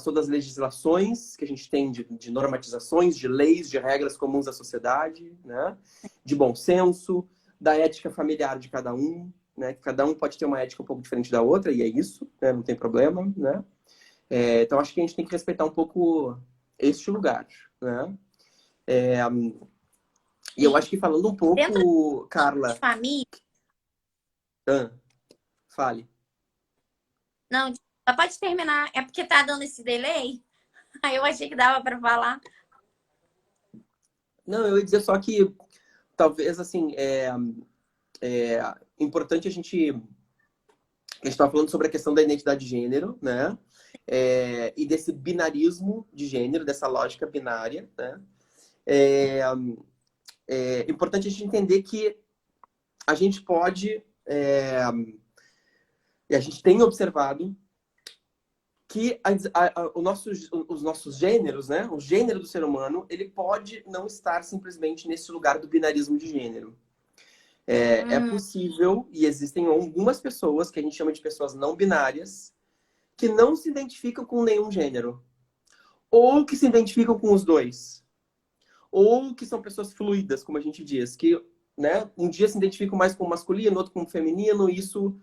todas as legislações que a gente tem de normatizações, de leis, de regras comuns da sociedade, né? De bom senso, da ética familiar de cada um, né? Cada um pode ter uma ética um pouco diferente da outra, e é isso, né? Não tem problema, né? Então, acho que a gente tem que respeitar um pouco este lugar, né? E eu acho que falando um Dentro pouco, de Carla, família, fale. não, pode terminar. É porque tá dando esse delay? Aí eu achei que dava para falar. Não, eu ia dizer só que talvez, assim, é importante a gente estava falando sobre a questão da identidade de gênero, né? E desse binarismo de gênero, dessa lógica binária, né? É, é importante a gente entender que a gente pode, e a gente tem observado que os nossos gêneros, né? O gênero do ser humano, ele pode não estar simplesmente nesse lugar do binarismo de gênero. É Hum, possível, e existem algumas pessoas que a gente chama de pessoas não binárias, que não se identificam com nenhum gênero. Ou que se identificam com os dois. Ou que são pessoas fluidas, como a gente diz, que, né, um dia se identificam mais com o masculino, outro com o feminino, e isso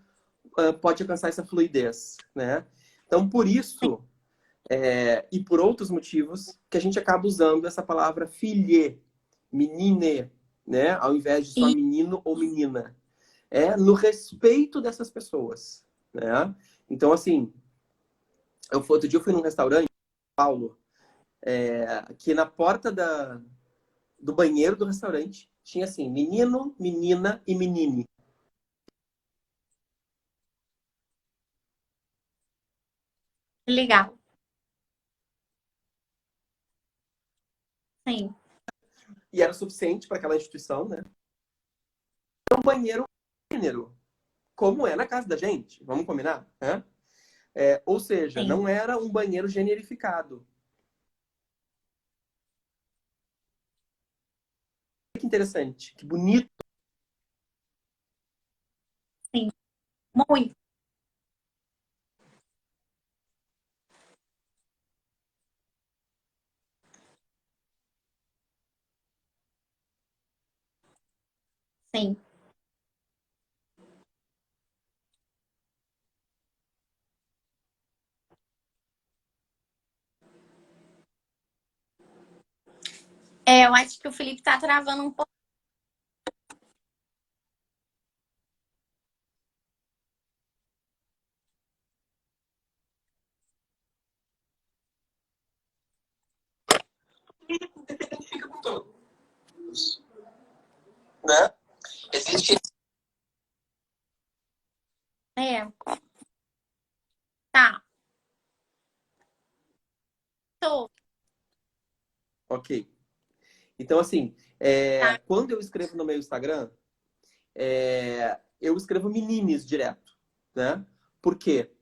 pode alcançar essa fluidez, né? Então, por isso, e por outros motivos, que a gente acaba usando essa palavra filhe, menine, né? Ao invés de só e menino ou menina. No respeito dessas pessoas, né? Então, assim, outro dia eu fui num restaurante, Paulo, que na porta do banheiro do restaurante tinha assim, menino, menina e menine. legal. Sim. E era suficiente para aquela instituição, né? Um banheiro gênero, como é na casa da gente, vamos combinar, né? Ou seja, Sim. não era um banheiro generificado. Que interessante, que bonito. Sim. Muito. Sim. Eu acho que o Felipe tá travando um pouco. Identifica com todos, né? Existe. É, tá. Tô. Ok. Então, assim, Tá. quando eu escrevo no meu Instagram, eu escrevo menines direto, né? Por quê?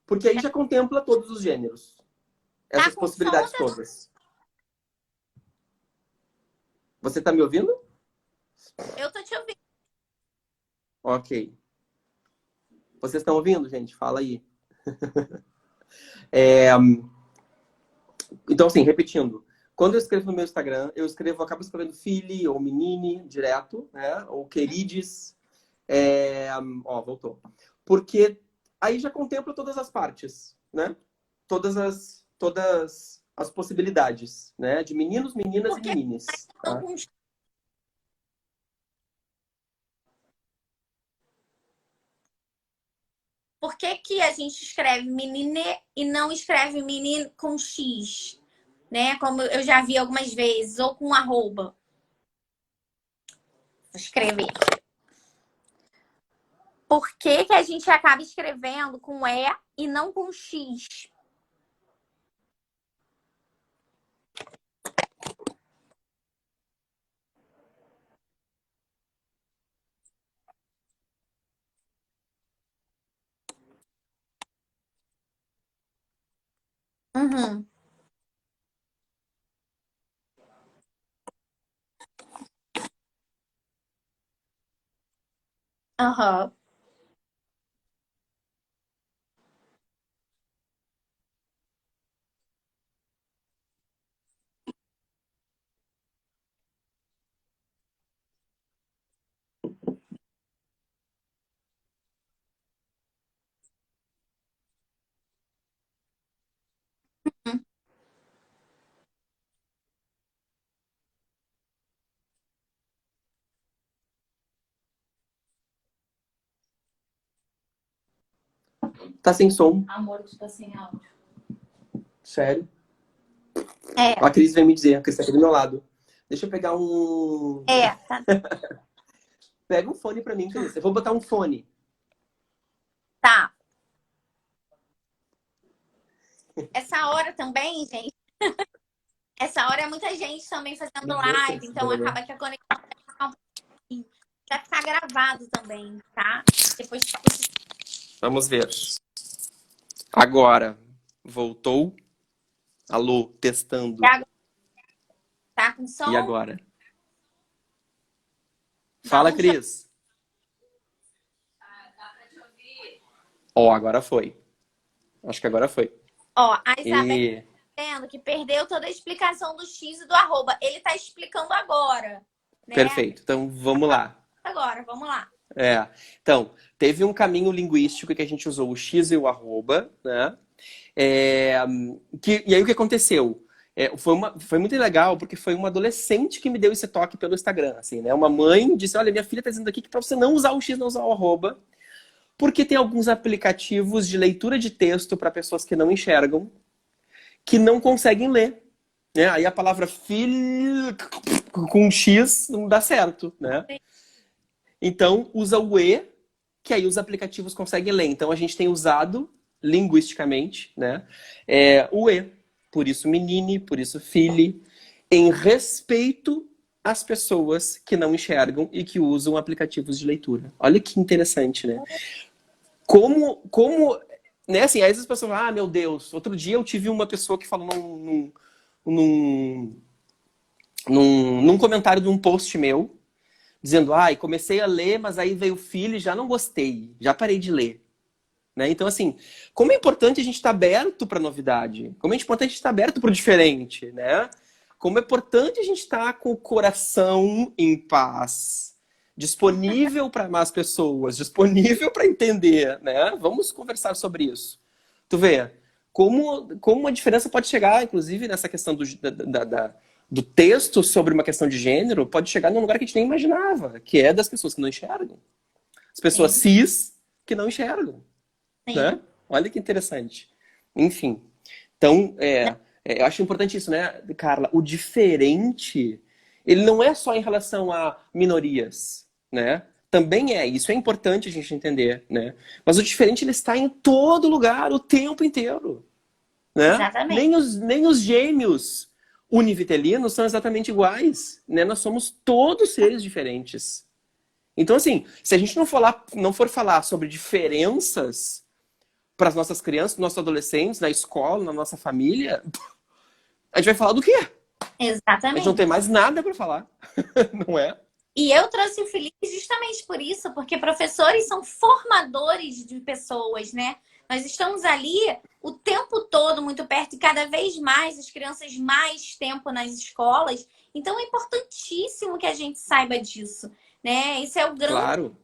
Porque aí já contempla todos os gêneros, Tá essas com som ou possibilidades tá... todas. Você está me ouvindo? Eu tô te ouvindo. Ok. Vocês estão ouvindo, gente? Fala aí. É, então, assim, repetindo. Quando eu escrevo no meu Instagram, acabo escrevendo filho ou menine direto, né? Ou querides. Ó, voltou. Porque aí já contempla todas as partes, né? Todas as possibilidades, né? De meninos, meninas e Por que menines. não Tá? com... Por que que a gente escreve menine e não escreve menino com X? Né? Como eu já vi algumas vezes, ou com arroba. Vou escrever. Por que que a gente acaba escrevendo com E não com X? Uhum. Aham. Tá sem som. Amor, tu tá sem áudio. Sério. É, A Cris vem me dizer, a Cris tá aqui do meu lado. Deixa eu pegar um. tá. Pega um fone pra mim, Cris. Eu vou botar um fone. Tá. Essa hora também, gente. Essa hora é muita gente também fazendo Meu Deus, live, Cris, então droga. acaba que a conexão vai ficar gravado também, tá? Depois Vamos ver. Agora. Voltou. Alô, testando. tá com E som, agora? dá Fala, um joinha. Cris. Ó, agora foi. Acho que agora foi. Ó, a Isabela E... tá dizendo que perdeu toda a explicação do X e do arroba. Ele tá explicando agora, né? Perfeito. Então, vamos lá. Agora, vamos lá. Então, teve um caminho linguístico que a gente usou o X e o arroba, né? E aí o que aconteceu? Foi muito legal, porque foi uma adolescente que me deu esse toque pelo Instagram, assim, né? Uma mãe disse, olha, minha filha tá dizendo aqui que para você não usar o X, não usar o arroba, porque tem alguns aplicativos de leitura de texto para pessoas que não enxergam, que não conseguem ler. Né? Aí a palavra filho com X não dá certo, né? Então, usa o E, que aí os aplicativos conseguem ler. Então, a gente tem usado, linguisticamente, né, o E. Por isso, menine, por isso, filhe, em respeito às pessoas que não enxergam e que usam aplicativos de leitura. Olha que interessante, né? Né, assim, às vezes as pessoas falam, meu Deus, outro dia eu tive uma pessoa que falou num, num comentário de um post meu, dizendo, comecei a ler, mas aí veio o filho e já não gostei, já parei de ler. Né? Então, assim, como é importante a gente estar aberto para novidade, como é importante a gente estar aberto para o diferente, né? Como é importante a gente estar com o coração em paz, disponível para mais pessoas, disponível para entender, né? Vamos conversar sobre isso. Tu vê como a diferença pode chegar, inclusive, nessa questão do texto sobre uma questão de gênero, pode chegar num lugar que a gente nem imaginava, que é das pessoas que não enxergam. As pessoas Sim. cis que não enxergam. Sim. Né? Olha que interessante. Enfim. Então, eu acho importante isso, né, Carla? O diferente, ele não é só em relação a minorias, né? Também isso é importante a gente entender, né? Mas o diferente, ele está em todo lugar, o tempo inteiro, né? Exatamente. Nem os gêmeos univitelinos são exatamente iguais, né? Nós somos todos seres diferentes. Então, assim, se a gente não for falar sobre diferenças para as nossas crianças, nossos adolescentes, na escola, na nossa família, a gente vai falar do quê? A gente não Exatamente. tem mais nada para falar, não é? E eu trouxe o Felipe justamente por isso, porque professores são formadores de pessoas, né? Nós estamos ali o tempo todo muito perto e cada vez mais as crianças mais tempo nas escolas. Então é importantíssimo que a gente saiba disso, né? Isso é o grande Claro.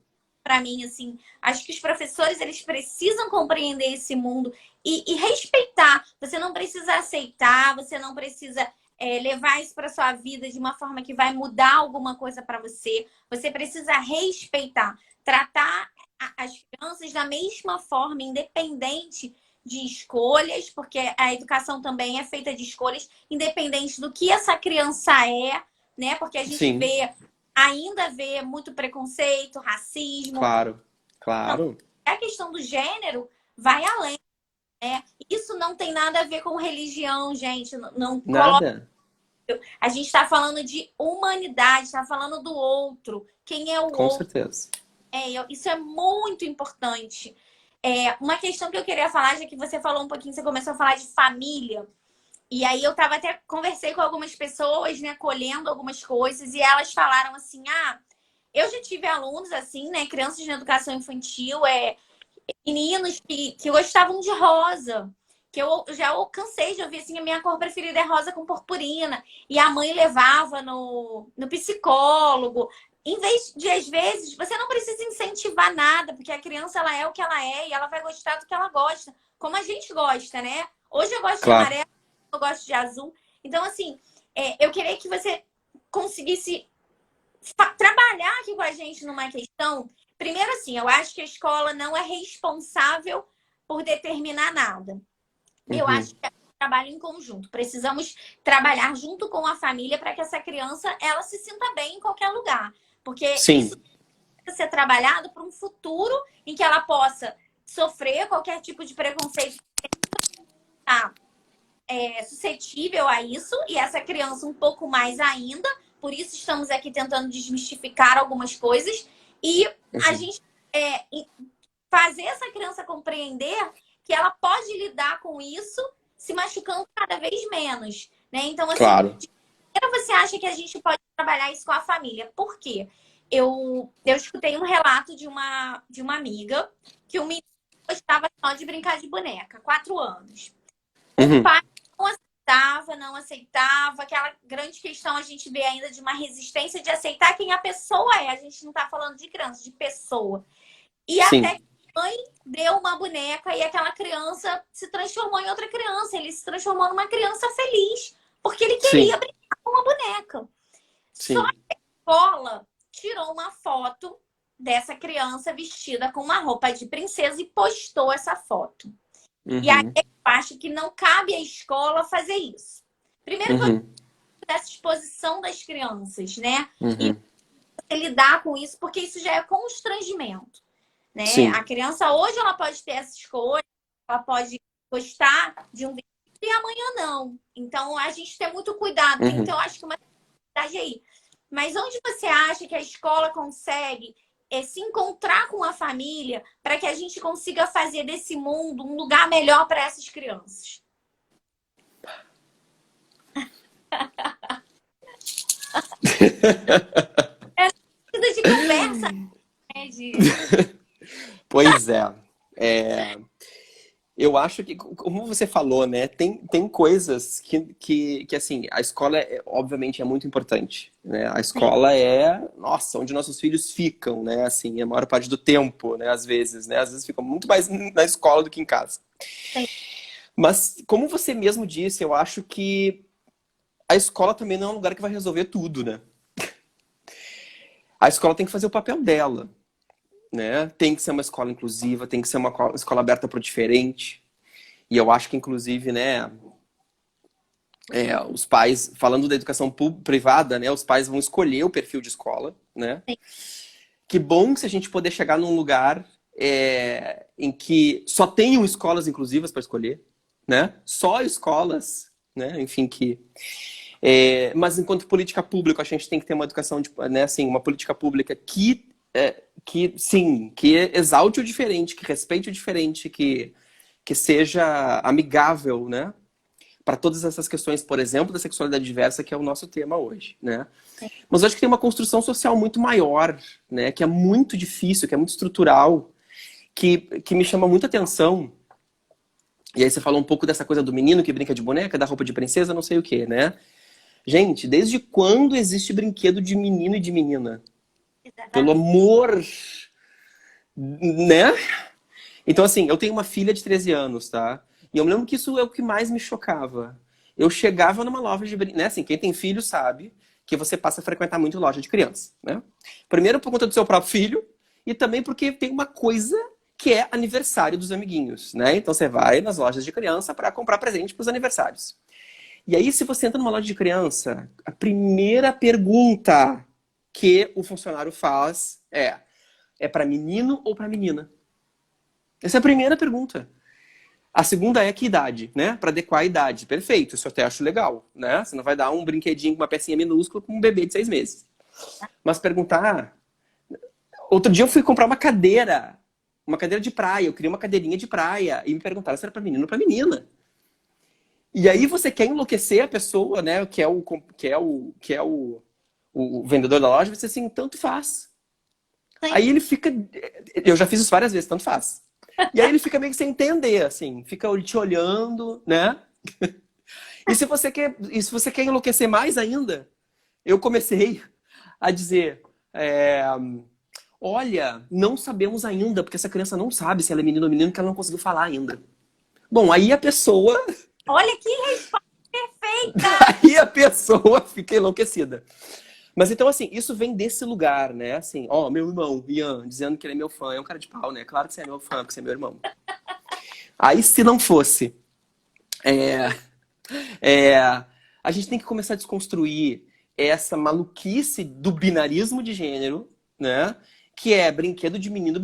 para mim, assim. Acho que os professores eles precisam compreender esse mundo e respeitar. Você não precisa aceitar, você não precisa levar isso para sua vida de uma forma que vai mudar alguma coisa para você. Você precisa respeitar, tratar as crianças da mesma forma, independente de escolhas, porque a educação também é feita de escolhas, independente do que essa criança é, né? Porque a gente Sim, ainda vê muito preconceito, racismo. claro. Então, Claro. a questão do gênero vai além, né? Isso não tem nada a ver com religião, gente. Não coloca. Nada. A gente está falando de humanidade, está falando do outro. Quem é o Com outro? certeza. Isso é muito importante. Uma questão que eu queria falar, já que você falou um pouquinho, você começou a falar de família. E aí eu tava até conversei com algumas pessoas, né, colhendo algumas coisas, e elas falaram assim: ah, eu já tive alunos assim, né, crianças na educação infantil, meninos que gostavam de rosa. Que eu já cansei de ouvir assim, a minha cor preferida é rosa com purpurina. E a mãe levava no psicólogo. Em vez de, às vezes, você não precisa incentivar nada, porque a criança ela é o que ela é e ela vai gostar do que ela gosta, como a gente gosta, né? Hoje eu gosto de Claro. amarelo, eu gosto de azul. Então, assim, eu queria que você conseguisse trabalhar aqui com a gente numa questão. Primeiro, assim, eu acho que a escola não é responsável por determinar nada. Eu acho Uhum. que é um trabalho em conjunto. Precisamos trabalhar junto com a família para que essa criança ela se sinta bem em qualquer lugar. Porque isso Sim. tem que ser trabalhado para um futuro em que ela possa sofrer qualquer tipo de preconceito, tá? Suscetível a isso, e essa criança um pouco mais ainda. Por isso estamos aqui tentando desmistificar algumas coisas e a Uhum. gente fazer essa criança compreender que ela pode lidar com isso se machucando cada vez menos, né? Então, assim, Claro. de que maneira você acha que a gente pode trabalhar isso com a família? Por quê? Eu escutei um relato de uma amiga que o menino gostava só de brincar de boneca, 4 anos. O Uhum. pai não aceitava, aquela grande questão a gente vê ainda de uma resistência de aceitar quem a pessoa é. A gente não tá falando de criança, de pessoa. E até Sim. que a mãe deu uma boneca e aquela criança se transformou em outra criança. Ele se transformou numa criança feliz, porque ele queria Sim. brincar com uma boneca. Só Sim. que a escola tirou uma foto dessa criança vestida com uma roupa de princesa e postou essa foto. E aí Uhum. eu acho que não cabe à escola fazer isso. Primeiro que eu Uhum. dessa exposição das crianças, né? E Uhum. lidar com isso, porque isso já é constrangimento, né? A Sim. criança hoje ela pode ter essa escolha, ela pode gostar de um vestido e amanhã não. Então a gente tem muito cuidado. Então Uhum. eu acho que uma verdade aí. Mas onde você acha que a escola consegue se encontrar com a família para que a gente consiga fazer desse mundo um lugar melhor para essas crianças? É coisa de conversa, né? Pois é. É, eu acho que, como você falou, né, tem coisas que assim, a escola, obviamente, é muito importante, né? A escola é, nossa, onde nossos filhos ficam, né? Assim, a maior parte do tempo, né? Às vezes, né? Às vezes ficam muito mais na escola do que em casa. Sim. Mas, como você mesmo disse, eu acho que a escola também não é um lugar que vai resolver tudo, né? A escola tem que fazer o papel dela, né? Tem que ser uma escola inclusiva, tem que ser uma escola aberta para o diferente. E eu acho que, inclusive, né, os pais, falando da educação privada, né, os pais vão escolher o perfil de escola, né? Que bom se a gente poder chegar num lugar em que só tenham escolas inclusivas para escolher, né? Só escolas, né? Enfim, mas enquanto política pública, a gente tem que ter uma educação, né, assim, uma política pública que exalte o diferente, que respeite o diferente, que seja amigável, né? Para todas essas questões, por exemplo, da sexualidade diversa, que é o nosso tema hoje, né? Mas eu acho que tem uma construção social muito maior, né? Que é muito difícil, que é muito estrutural, que me chama muita atenção. E aí você falou um pouco dessa coisa do menino que brinca de boneca, da roupa de princesa, não sei o quê, né? Gente, desde quando existe brinquedo de menino e de menina? Pelo Exatamente. amor, né? Então, assim, eu tenho uma filha de 13 anos, tá? E eu me lembro que isso é o que mais me chocava. Eu chegava numa loja de brinquedos, né? Assim, quem tem filho sabe que você passa a frequentar muito loja de criança, né? Primeiro por conta do seu próprio filho e também porque tem uma coisa que é aniversário dos amiguinhos, né? Então você vai nas lojas de criança para comprar presente para os aniversários. E aí, se você entra numa loja de criança, a primeira pergunta que o funcionário faz é para menino ou para menina? Essa é a primeira pergunta. A segunda é que idade, né? Para adequar a idade. Perfeito, isso eu até acho legal, né? Você não vai dar um brinquedinho com uma pecinha minúscula com um bebê de 6 meses. Mas perguntar... Outro dia eu fui comprar uma cadeira de praia. Eu queria uma cadeirinha de praia. E me perguntaram se era para menino ou para menina. E aí você quer enlouquecer a pessoa, né? O vendedor da loja, você assim, tanto faz. Sim. Aí ele fica. Eu já fiz isso várias vezes, tanto faz. E aí ele fica meio que sem entender, assim, fica te olhando, né? E se você quer enlouquecer mais ainda, eu comecei a dizer: é, olha, não sabemos ainda, porque essa criança não sabe se ela é menino ou menino, porque ela não conseguiu falar ainda. Bom, aí a pessoa. Olha que resposta perfeita! Aí a pessoa fica enlouquecida. Mas então, assim, isso vem desse lugar, né? Assim, ó, meu irmão, Ian, dizendo que ele é meu fã, é um cara de pau, né? Claro que você é meu fã, porque você é meu irmão. Aí, se não fosse, é, é, a gente tem que começar a desconstruir essa maluquice do binarismo de gênero, né? Que é brinquedo de menina,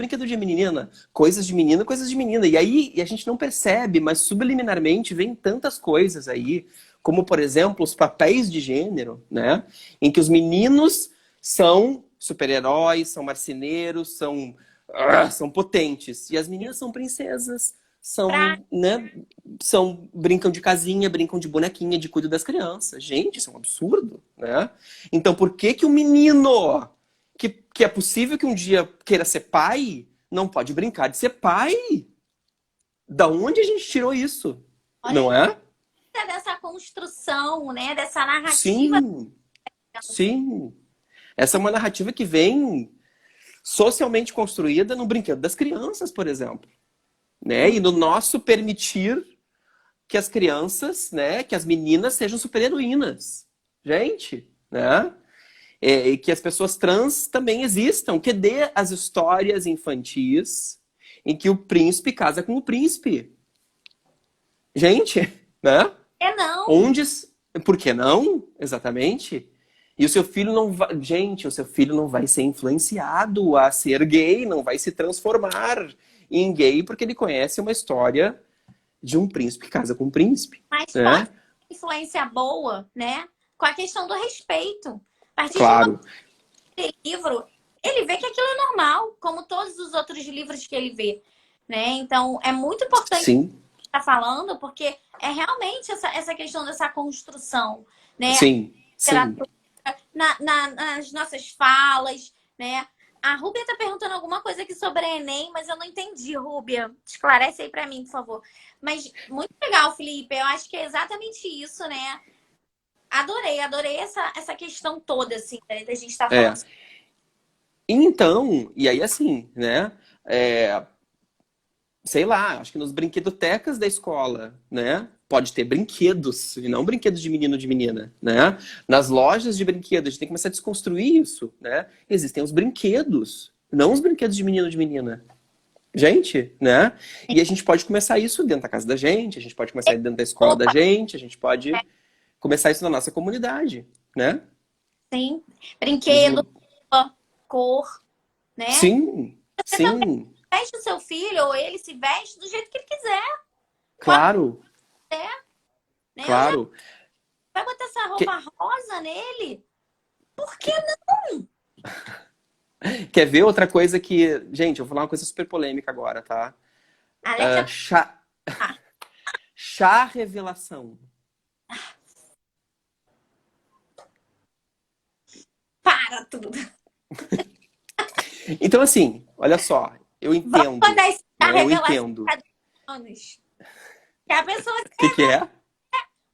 coisas de menina, coisas de menina. E aí a gente não percebe, mas subliminarmente vem tantas coisas aí, como, por exemplo, os papéis de gênero, né? Em que os meninos são super-heróis, são marceneiros, são potentes. E as meninas são princesas, Pra... são, né, brincam de casinha, brincam de bonequinha, de cuido das crianças. Gente, isso é um absurdo, né? Então, por que que o menino que é possível que um dia queira ser pai não pode brincar de ser pai? Da onde a gente tirou isso? Olha Não aí, é? dessa construção, né? Dessa narrativa. Sim, sim. Essa é uma narrativa que vem socialmente construída no brinquedo das crianças, por exemplo, né? E no nosso permitir que as crianças, né, que as meninas sejam super-heroínas. Gente, né? E que as pessoas trans também existam, que dê as histórias infantis em que o príncipe casa com o príncipe. Gente, né? É não. Onde. Por que não? Exatamente. E o seu filho não vai. Gente, o seu filho não vai ser influenciado a ser gay, não vai se transformar em gay porque ele conhece uma história de um príncipe que casa com um príncipe, Mas pode né? ser influência boa, né? Com a questão do respeito. A partir de Claro. livro, ele vê que aquilo é normal, como todos os outros livros que ele vê, né? Então, é muito importante Sim, estar falando, porque é realmente essa questão dessa construção, né? sim, sim. Literatura, nas nossas falas, né? A Rúbia tá perguntando alguma coisa aqui sobre a Enem, mas eu não entendi, Rúbia. Esclarece aí para mim, por favor. Mas muito legal, Felipe. Eu acho que é exatamente isso, né? Adorei essa questão toda, assim, né, da gente estar falando. É. Então, e aí assim, né? É, sei lá, acho que nos brinquedotecas da escola, né? Pode ter brinquedos, e não brinquedos de menino ou de menina, né? Nas lojas de brinquedos, a gente tem que começar a desconstruir isso, né? Existem os brinquedos, não os brinquedos de menino ou de menina. Gente, né? E a gente pode começar isso dentro da casa da gente, a gente pode começar dentro da escola da Opa, gente, a gente pode começar isso na nossa comunidade, né? sim. Nos Brinquedo, lu- cor, né? Sim, Você também sim, veste o seu filho, ou ele se veste do jeito que ele quiser, com a cor claro, que quiser, né? Eu já claro. vai botar essa Que- roupa rosa nele? Por que não? Quer ver outra coisa que. Gente, eu vou falar uma coisa super polêmica agora, tá? Alerta Chá, pra... chá revelação. Para tudo. Então, assim, olha só, eu Vamos entendo, mandar esse a né? Eu revelação entendo. para anos. Que a pessoa O que que é?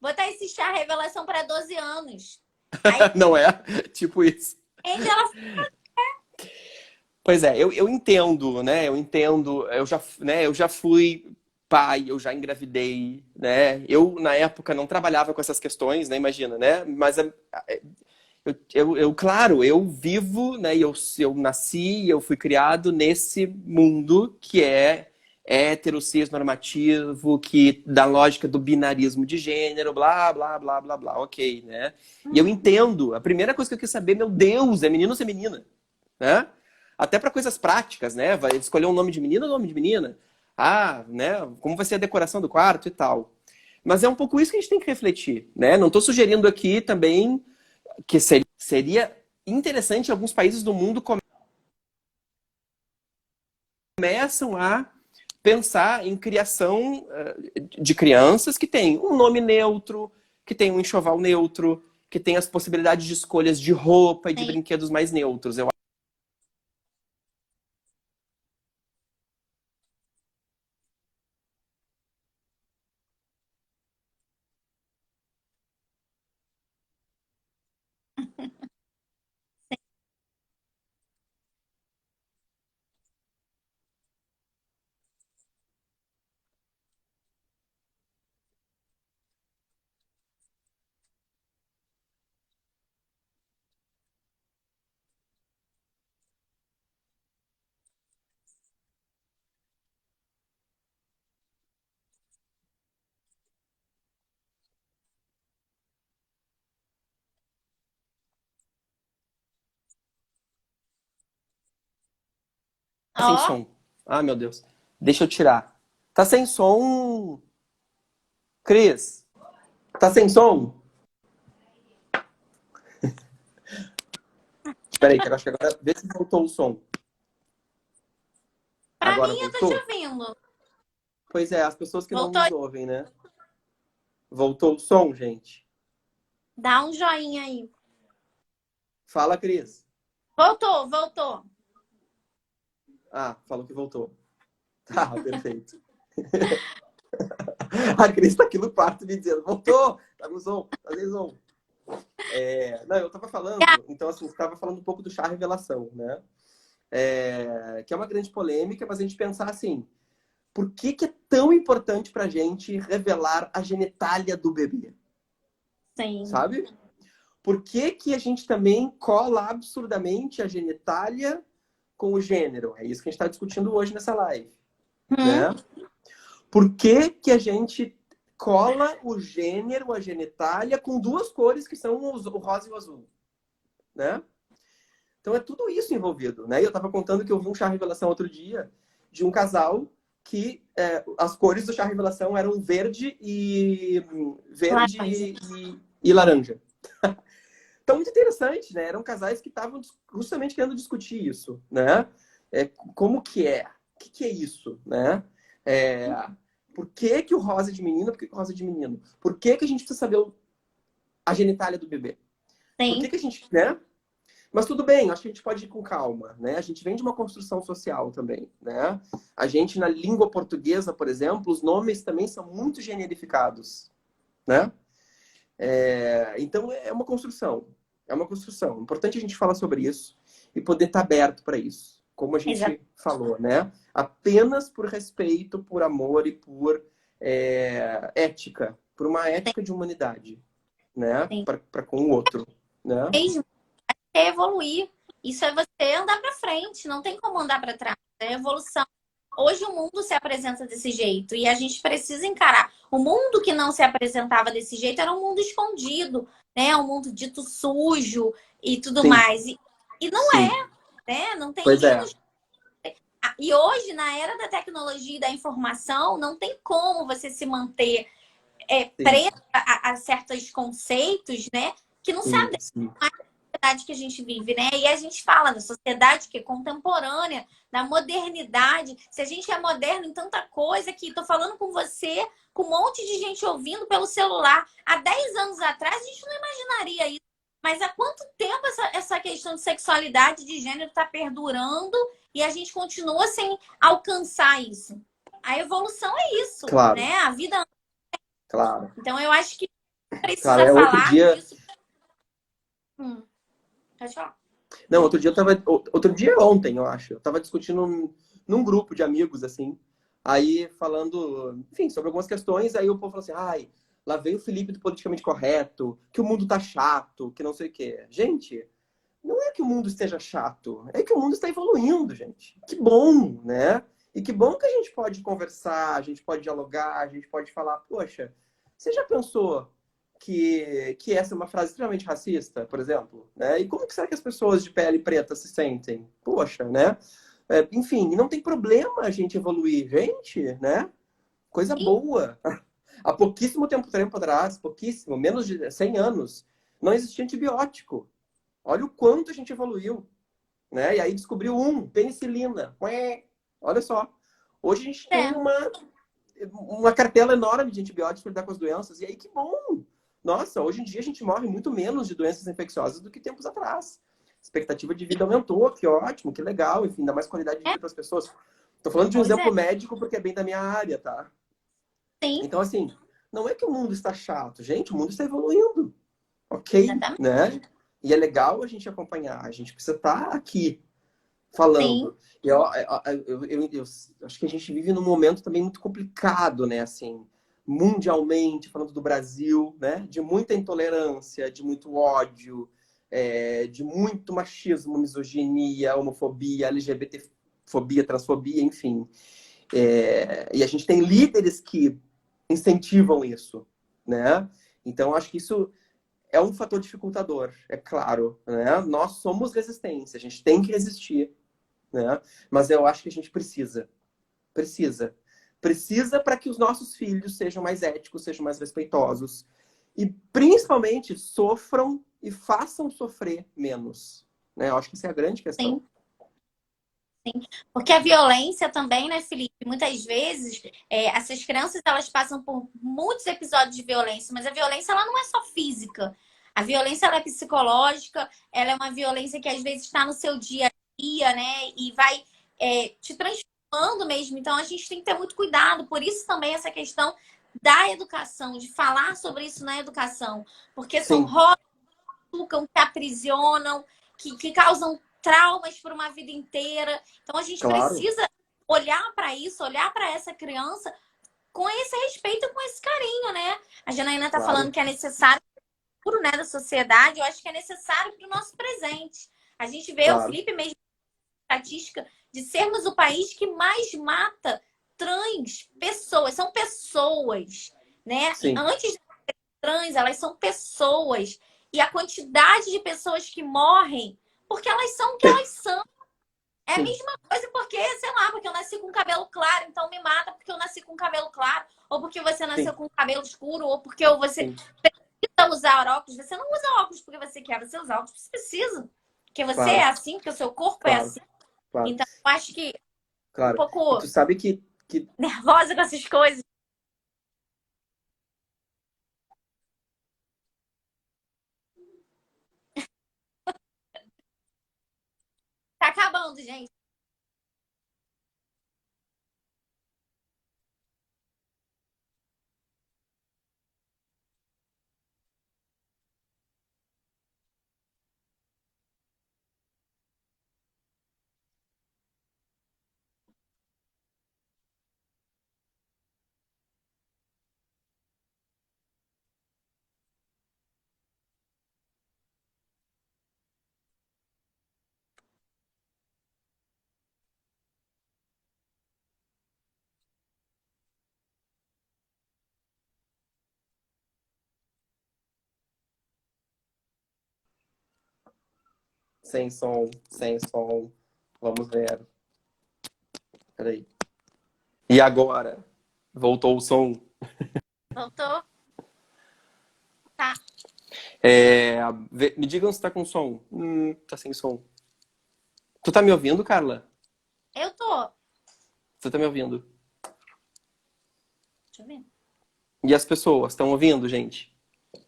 botar esse chá revelação para 12 anos. Aí Não é? Tipo isso. ela Pois é, eu entendo, né? Eu entendo, eu já fui pai, eu já engravidei, né? Eu, na época, não trabalhava com essas questões, né? Imagina, né? Mas claro, eu vivo, né? Eu nasci, eu fui criado nesse mundo que é hétero, cis, normativo, que da lógica do binarismo de gênero, blá, blá, blá, blá, blá, ok, né? E eu entendo. A primeira coisa que eu quis saber, meu Deus, é menino ou é menina, né? Até para coisas práticas, né? Vai escolher um nome de menino ou nome de menina? Ah, né? Como vai ser a decoração do quarto e tal. Mas é um pouco isso que a gente tem que refletir, né? Não estou sugerindo aqui também que seria interessante alguns países do mundo começam a pensar em criação de crianças que têm um nome neutro, que tem um enxoval neutro, que tem as possibilidades de escolhas de roupa e de tem. brinquedos mais neutros. Eu... Tá sem Ó, som. Ah, meu Deus. Deixa eu tirar. Tá sem som, Cris? Tá sem som? Espera aí, que eu acho que agora... Vê se voltou o som. pra mim Agora eu tô te voltou? ouvindo. Pois é, as pessoas que não Voltou. nos ouvem, né? Voltou o som, gente. Dá um joinha aí. Fala, Cris. Voltou, voltou. Ah, falou que voltou. Tá, perfeito. A Cris tá aqui no quarto me dizendo, voltou, tá com som, tá sem som. Não, eu tava falando, então assim, você tava falando um pouco do chá revelação, né? Que é uma grande polêmica, mas a gente pensar assim, por que que é tão importante pra gente revelar a genitália do bebê, Sim. sabe? Por que que a gente também cola absurdamente a genitália com o gênero? É isso que a gente está discutindo hoje nessa live, Hum, né? Por que que a gente cola o gênero, a genitália, com duas cores que são o rosa e o azul, né? Então é tudo isso envolvido, né? E eu estava contando que eu vi um chá revelação outro dia de um casal que as cores do chá revelação eram laranja. e laranja. Então, muito interessante, né? Eram casais que estavam justamente querendo discutir isso, né? Como que é? O que que é isso, né? É, por que que o rosa é de menina? Por que que o rosa é de menino? Por que que a gente precisa saber a genitália do bebê? Por que Sim, que a gente, né? Mas tudo bem, acho que a gente pode ir com calma, né? A gente vem de uma construção social também, né? A gente, na língua portuguesa, por exemplo, os nomes também são muito generificados, né? Então, é uma construção. É uma construção. É importante a gente falar sobre isso e poder estar aberto para isso. Como a exato. gente falou, né? Apenas por respeito, por amor e por ética. Por uma ética de humanidade, né? Sim. Para com o outro, né? Mesmo é evoluir. Isso é você andar para frente, não tem como andar para trás. É evolução. Hoje o mundo se apresenta desse jeito e a gente precisa encarar. O mundo que não se apresentava desse jeito era um mundo escondido, né? Um mundo dito sujo e tudo Sim, mais. E não é, sim. né? Não tem Pois isso. é. E hoje, na era da tecnologia e da informação, não tem como você se manter Sim, preso a certos conceitos, né? Que não se sim, sim. sociedade que a gente vive, né? E a gente fala da sociedade que é contemporânea, da modernidade. Se a gente é moderno em tanta coisa que tô falando com você, com um monte de gente ouvindo pelo celular. Há 10 anos atrás, a gente não imaginaria isso. Mas há quanto tempo essa questão de sexualidade, de gênero, está perdurando e a gente continua sem alcançar isso? A evolução é isso, Claro. né? A vida Claro. Então eu acho que Claro, precisa outro falar dia. disso. Pode falar. Não, outro dia eu tava. Outro dia ontem, eu acho. Eu tava discutindo num grupo de amigos, assim. Aí falando, enfim, sobre algumas questões. Aí o povo falou assim: ai, lá veio o Felipe do politicamente correto, que o mundo tá chato, que não sei o quê. Gente, não é que o mundo esteja chato, é que o mundo está evoluindo, gente. Que bom, né? E que bom que a gente pode conversar, a gente pode dialogar, a gente pode falar, poxa, você já pensou que essa é uma frase extremamente racista, por exemplo? Né? E como que será que as pessoas de pele preta se sentem? Poxa, né? Enfim, não tem problema a gente evoluir, gente, né? Coisa E boa. Há pouquíssimo tempo atrás, pouquíssimo, menos de 100 anos, não existia antibiótico. Olha o quanto a gente evoluiu, né? E aí descobriu penicilina. Ué, olha só. Hoje a gente tem é, uma cartela enorme de antibióticos para lidar com as doenças. E aí que bom! Nossa, hoje em dia a gente morre muito menos de doenças infecciosas do que tempos atrás. A expectativa de vida aumentou, que ótimo, que legal, enfim, dá mais qualidade de é, vida para as pessoas. Estou falando de um pois é, exemplo médico porque é bem da minha área, tá? sim, Então, assim, não é que o mundo está chato, gente, o mundo está evoluindo, ok? exatamente. Né? E é legal a gente acompanhar, a gente precisa estar aqui Sim, falando. Eu acho que a gente vive num momento também muito complicado, né? Assim, mundialmente, falando do Brasil, né? De muita intolerância, de muito ódio, de muito machismo, misoginia, homofobia, LGBTfobia, transfobia, enfim. E a gente tem líderes que incentivam isso, né? Então, acho que isso é um fator dificultador, é claro, né? Nós somos resistência, a gente tem que resistir, né? Mas eu acho que a gente precisa, precisa para que os nossos filhos sejam mais éticos, sejam mais respeitosos e principalmente sofram e façam sofrer menos, né? Eu acho que essa é a grande questão. sim. Porque a violência também, né, Felipe? Muitas vezes, essas crianças elas passam por muitos episódios de violência, mas a violência ela não é só física. A violência ela é psicológica, ela é uma violência que às vezes está no seu dia a dia, né? E vai te transformando mesmo. Então a gente tem que ter muito cuidado. Por isso também essa questão da educação, de falar sobre isso na educação. Porque são Sim, rótulos que aprisionam, que causam traumas por uma vida inteira. Então a gente claro, precisa olhar para isso, olhar para essa criança com esse respeito, com esse carinho, né? A Janaína está falando claro, que é necessário pro, né, da sociedade, eu acho que é necessário para o nosso presente. A gente vê o claro. Felipe mesmo estatística de sermos o país que mais mata trans pessoas, são pessoas, né? E Sim, antes de trans, elas são pessoas. E a quantidade de pessoas que morrem porque elas são o que elas são. É a sim, mesma coisa porque, sei lá, porque eu nasci com cabelo claro, então me mata porque eu nasci com cabelo claro, ou porque você nasceu sim, com cabelo escuro, ou porque você sim, precisa usar óculos. Você não usa óculos porque você quer, você usa óculos porque você precisa. Porque você é claro, assim, porque o seu corpo é claro, assim. claro, Então, eu acho que um claro. E tu pouco sabe que nervosa com essas coisas. Tá acabando, gente. sem som, sem som. Vamos ver. Peraí. E agora? Voltou o som. Voltou? Tá. Me digam se tá com som. Tá sem som. Tu tá me ouvindo, Carla? Eu tô. Tu tá me ouvindo? Deixa eu ver. E as pessoas estão ouvindo, gente? Ó,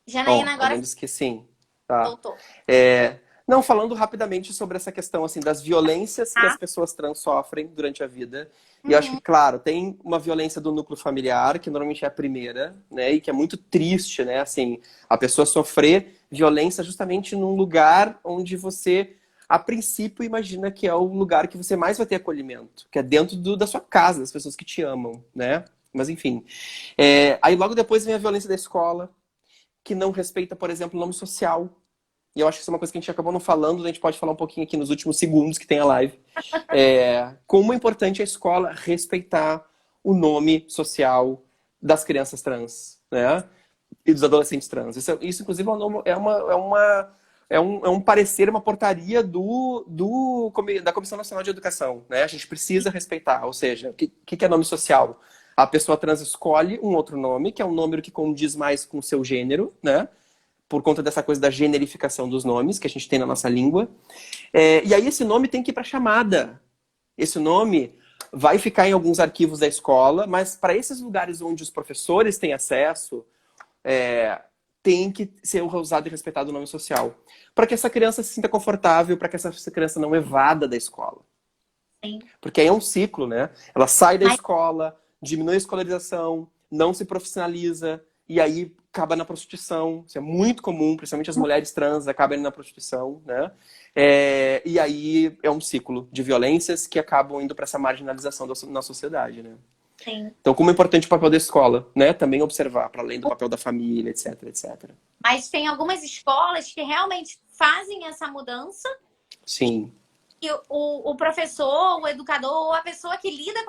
Janaína agora alguém disse que sim. Tá. voltou. É, Não, falando rapidamente sobre essa questão assim das violências que as Tá? pessoas trans sofrem durante a vida. E eu acho que, Uhum. claro, tem uma violência do núcleo familiar, que normalmente é a primeira, né? E que é muito triste, né? Assim, a pessoa sofrer violência justamente num lugar onde você, a princípio, imagina que é o lugar que você mais vai ter acolhimento, que é dentro da sua casa, das pessoas que te amam, né? Mas enfim. Aí logo depois vem a violência da escola, que não respeita, por exemplo, o nome social. E eu acho que isso é uma coisa que a gente acabou não falando, a gente pode falar um pouquinho aqui nos últimos segundos que tem a live. Como é importante a escola respeitar o nome social das crianças trans, né? E dos adolescentes trans. Isso inclusive, é um parecer, uma portaria da Comissão Nacional de Educação, né? A gente precisa respeitar, ou seja, o que é nome social? A pessoa trans escolhe um outro nome, que é um número que condiz mais com o seu gênero, né? Por conta dessa coisa da generificação dos nomes que a gente tem na nossa língua. E aí esse nome tem que ir para chamada. Esse nome vai ficar em alguns arquivos da escola, mas para esses lugares onde os professores têm acesso, tem que ser usado e respeitado o nome social. Para que essa criança se sinta confortável, para que essa criança não evada da escola. Sim. Porque aí é um ciclo, né? Ela sai da Mas escola, diminui a escolarização, não se profissionaliza, e aí acaba na prostituição. Isso é muito comum, principalmente as mulheres trans acabam indo na prostituição, né? E aí é um ciclo de violências que acabam indo para essa marginalização na sociedade, né? sim. Então, como é importante o papel da escola, né? Também observar, para além do papel da família, etc, etc. Mas tem algumas escolas que realmente fazem essa mudança Sim. e o professor, o educador, ou a pessoa que lida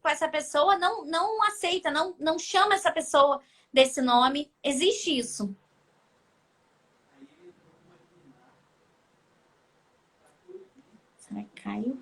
com essa pessoa não aceita, não chama essa pessoa desse nome. Existe isso. Será que caiu?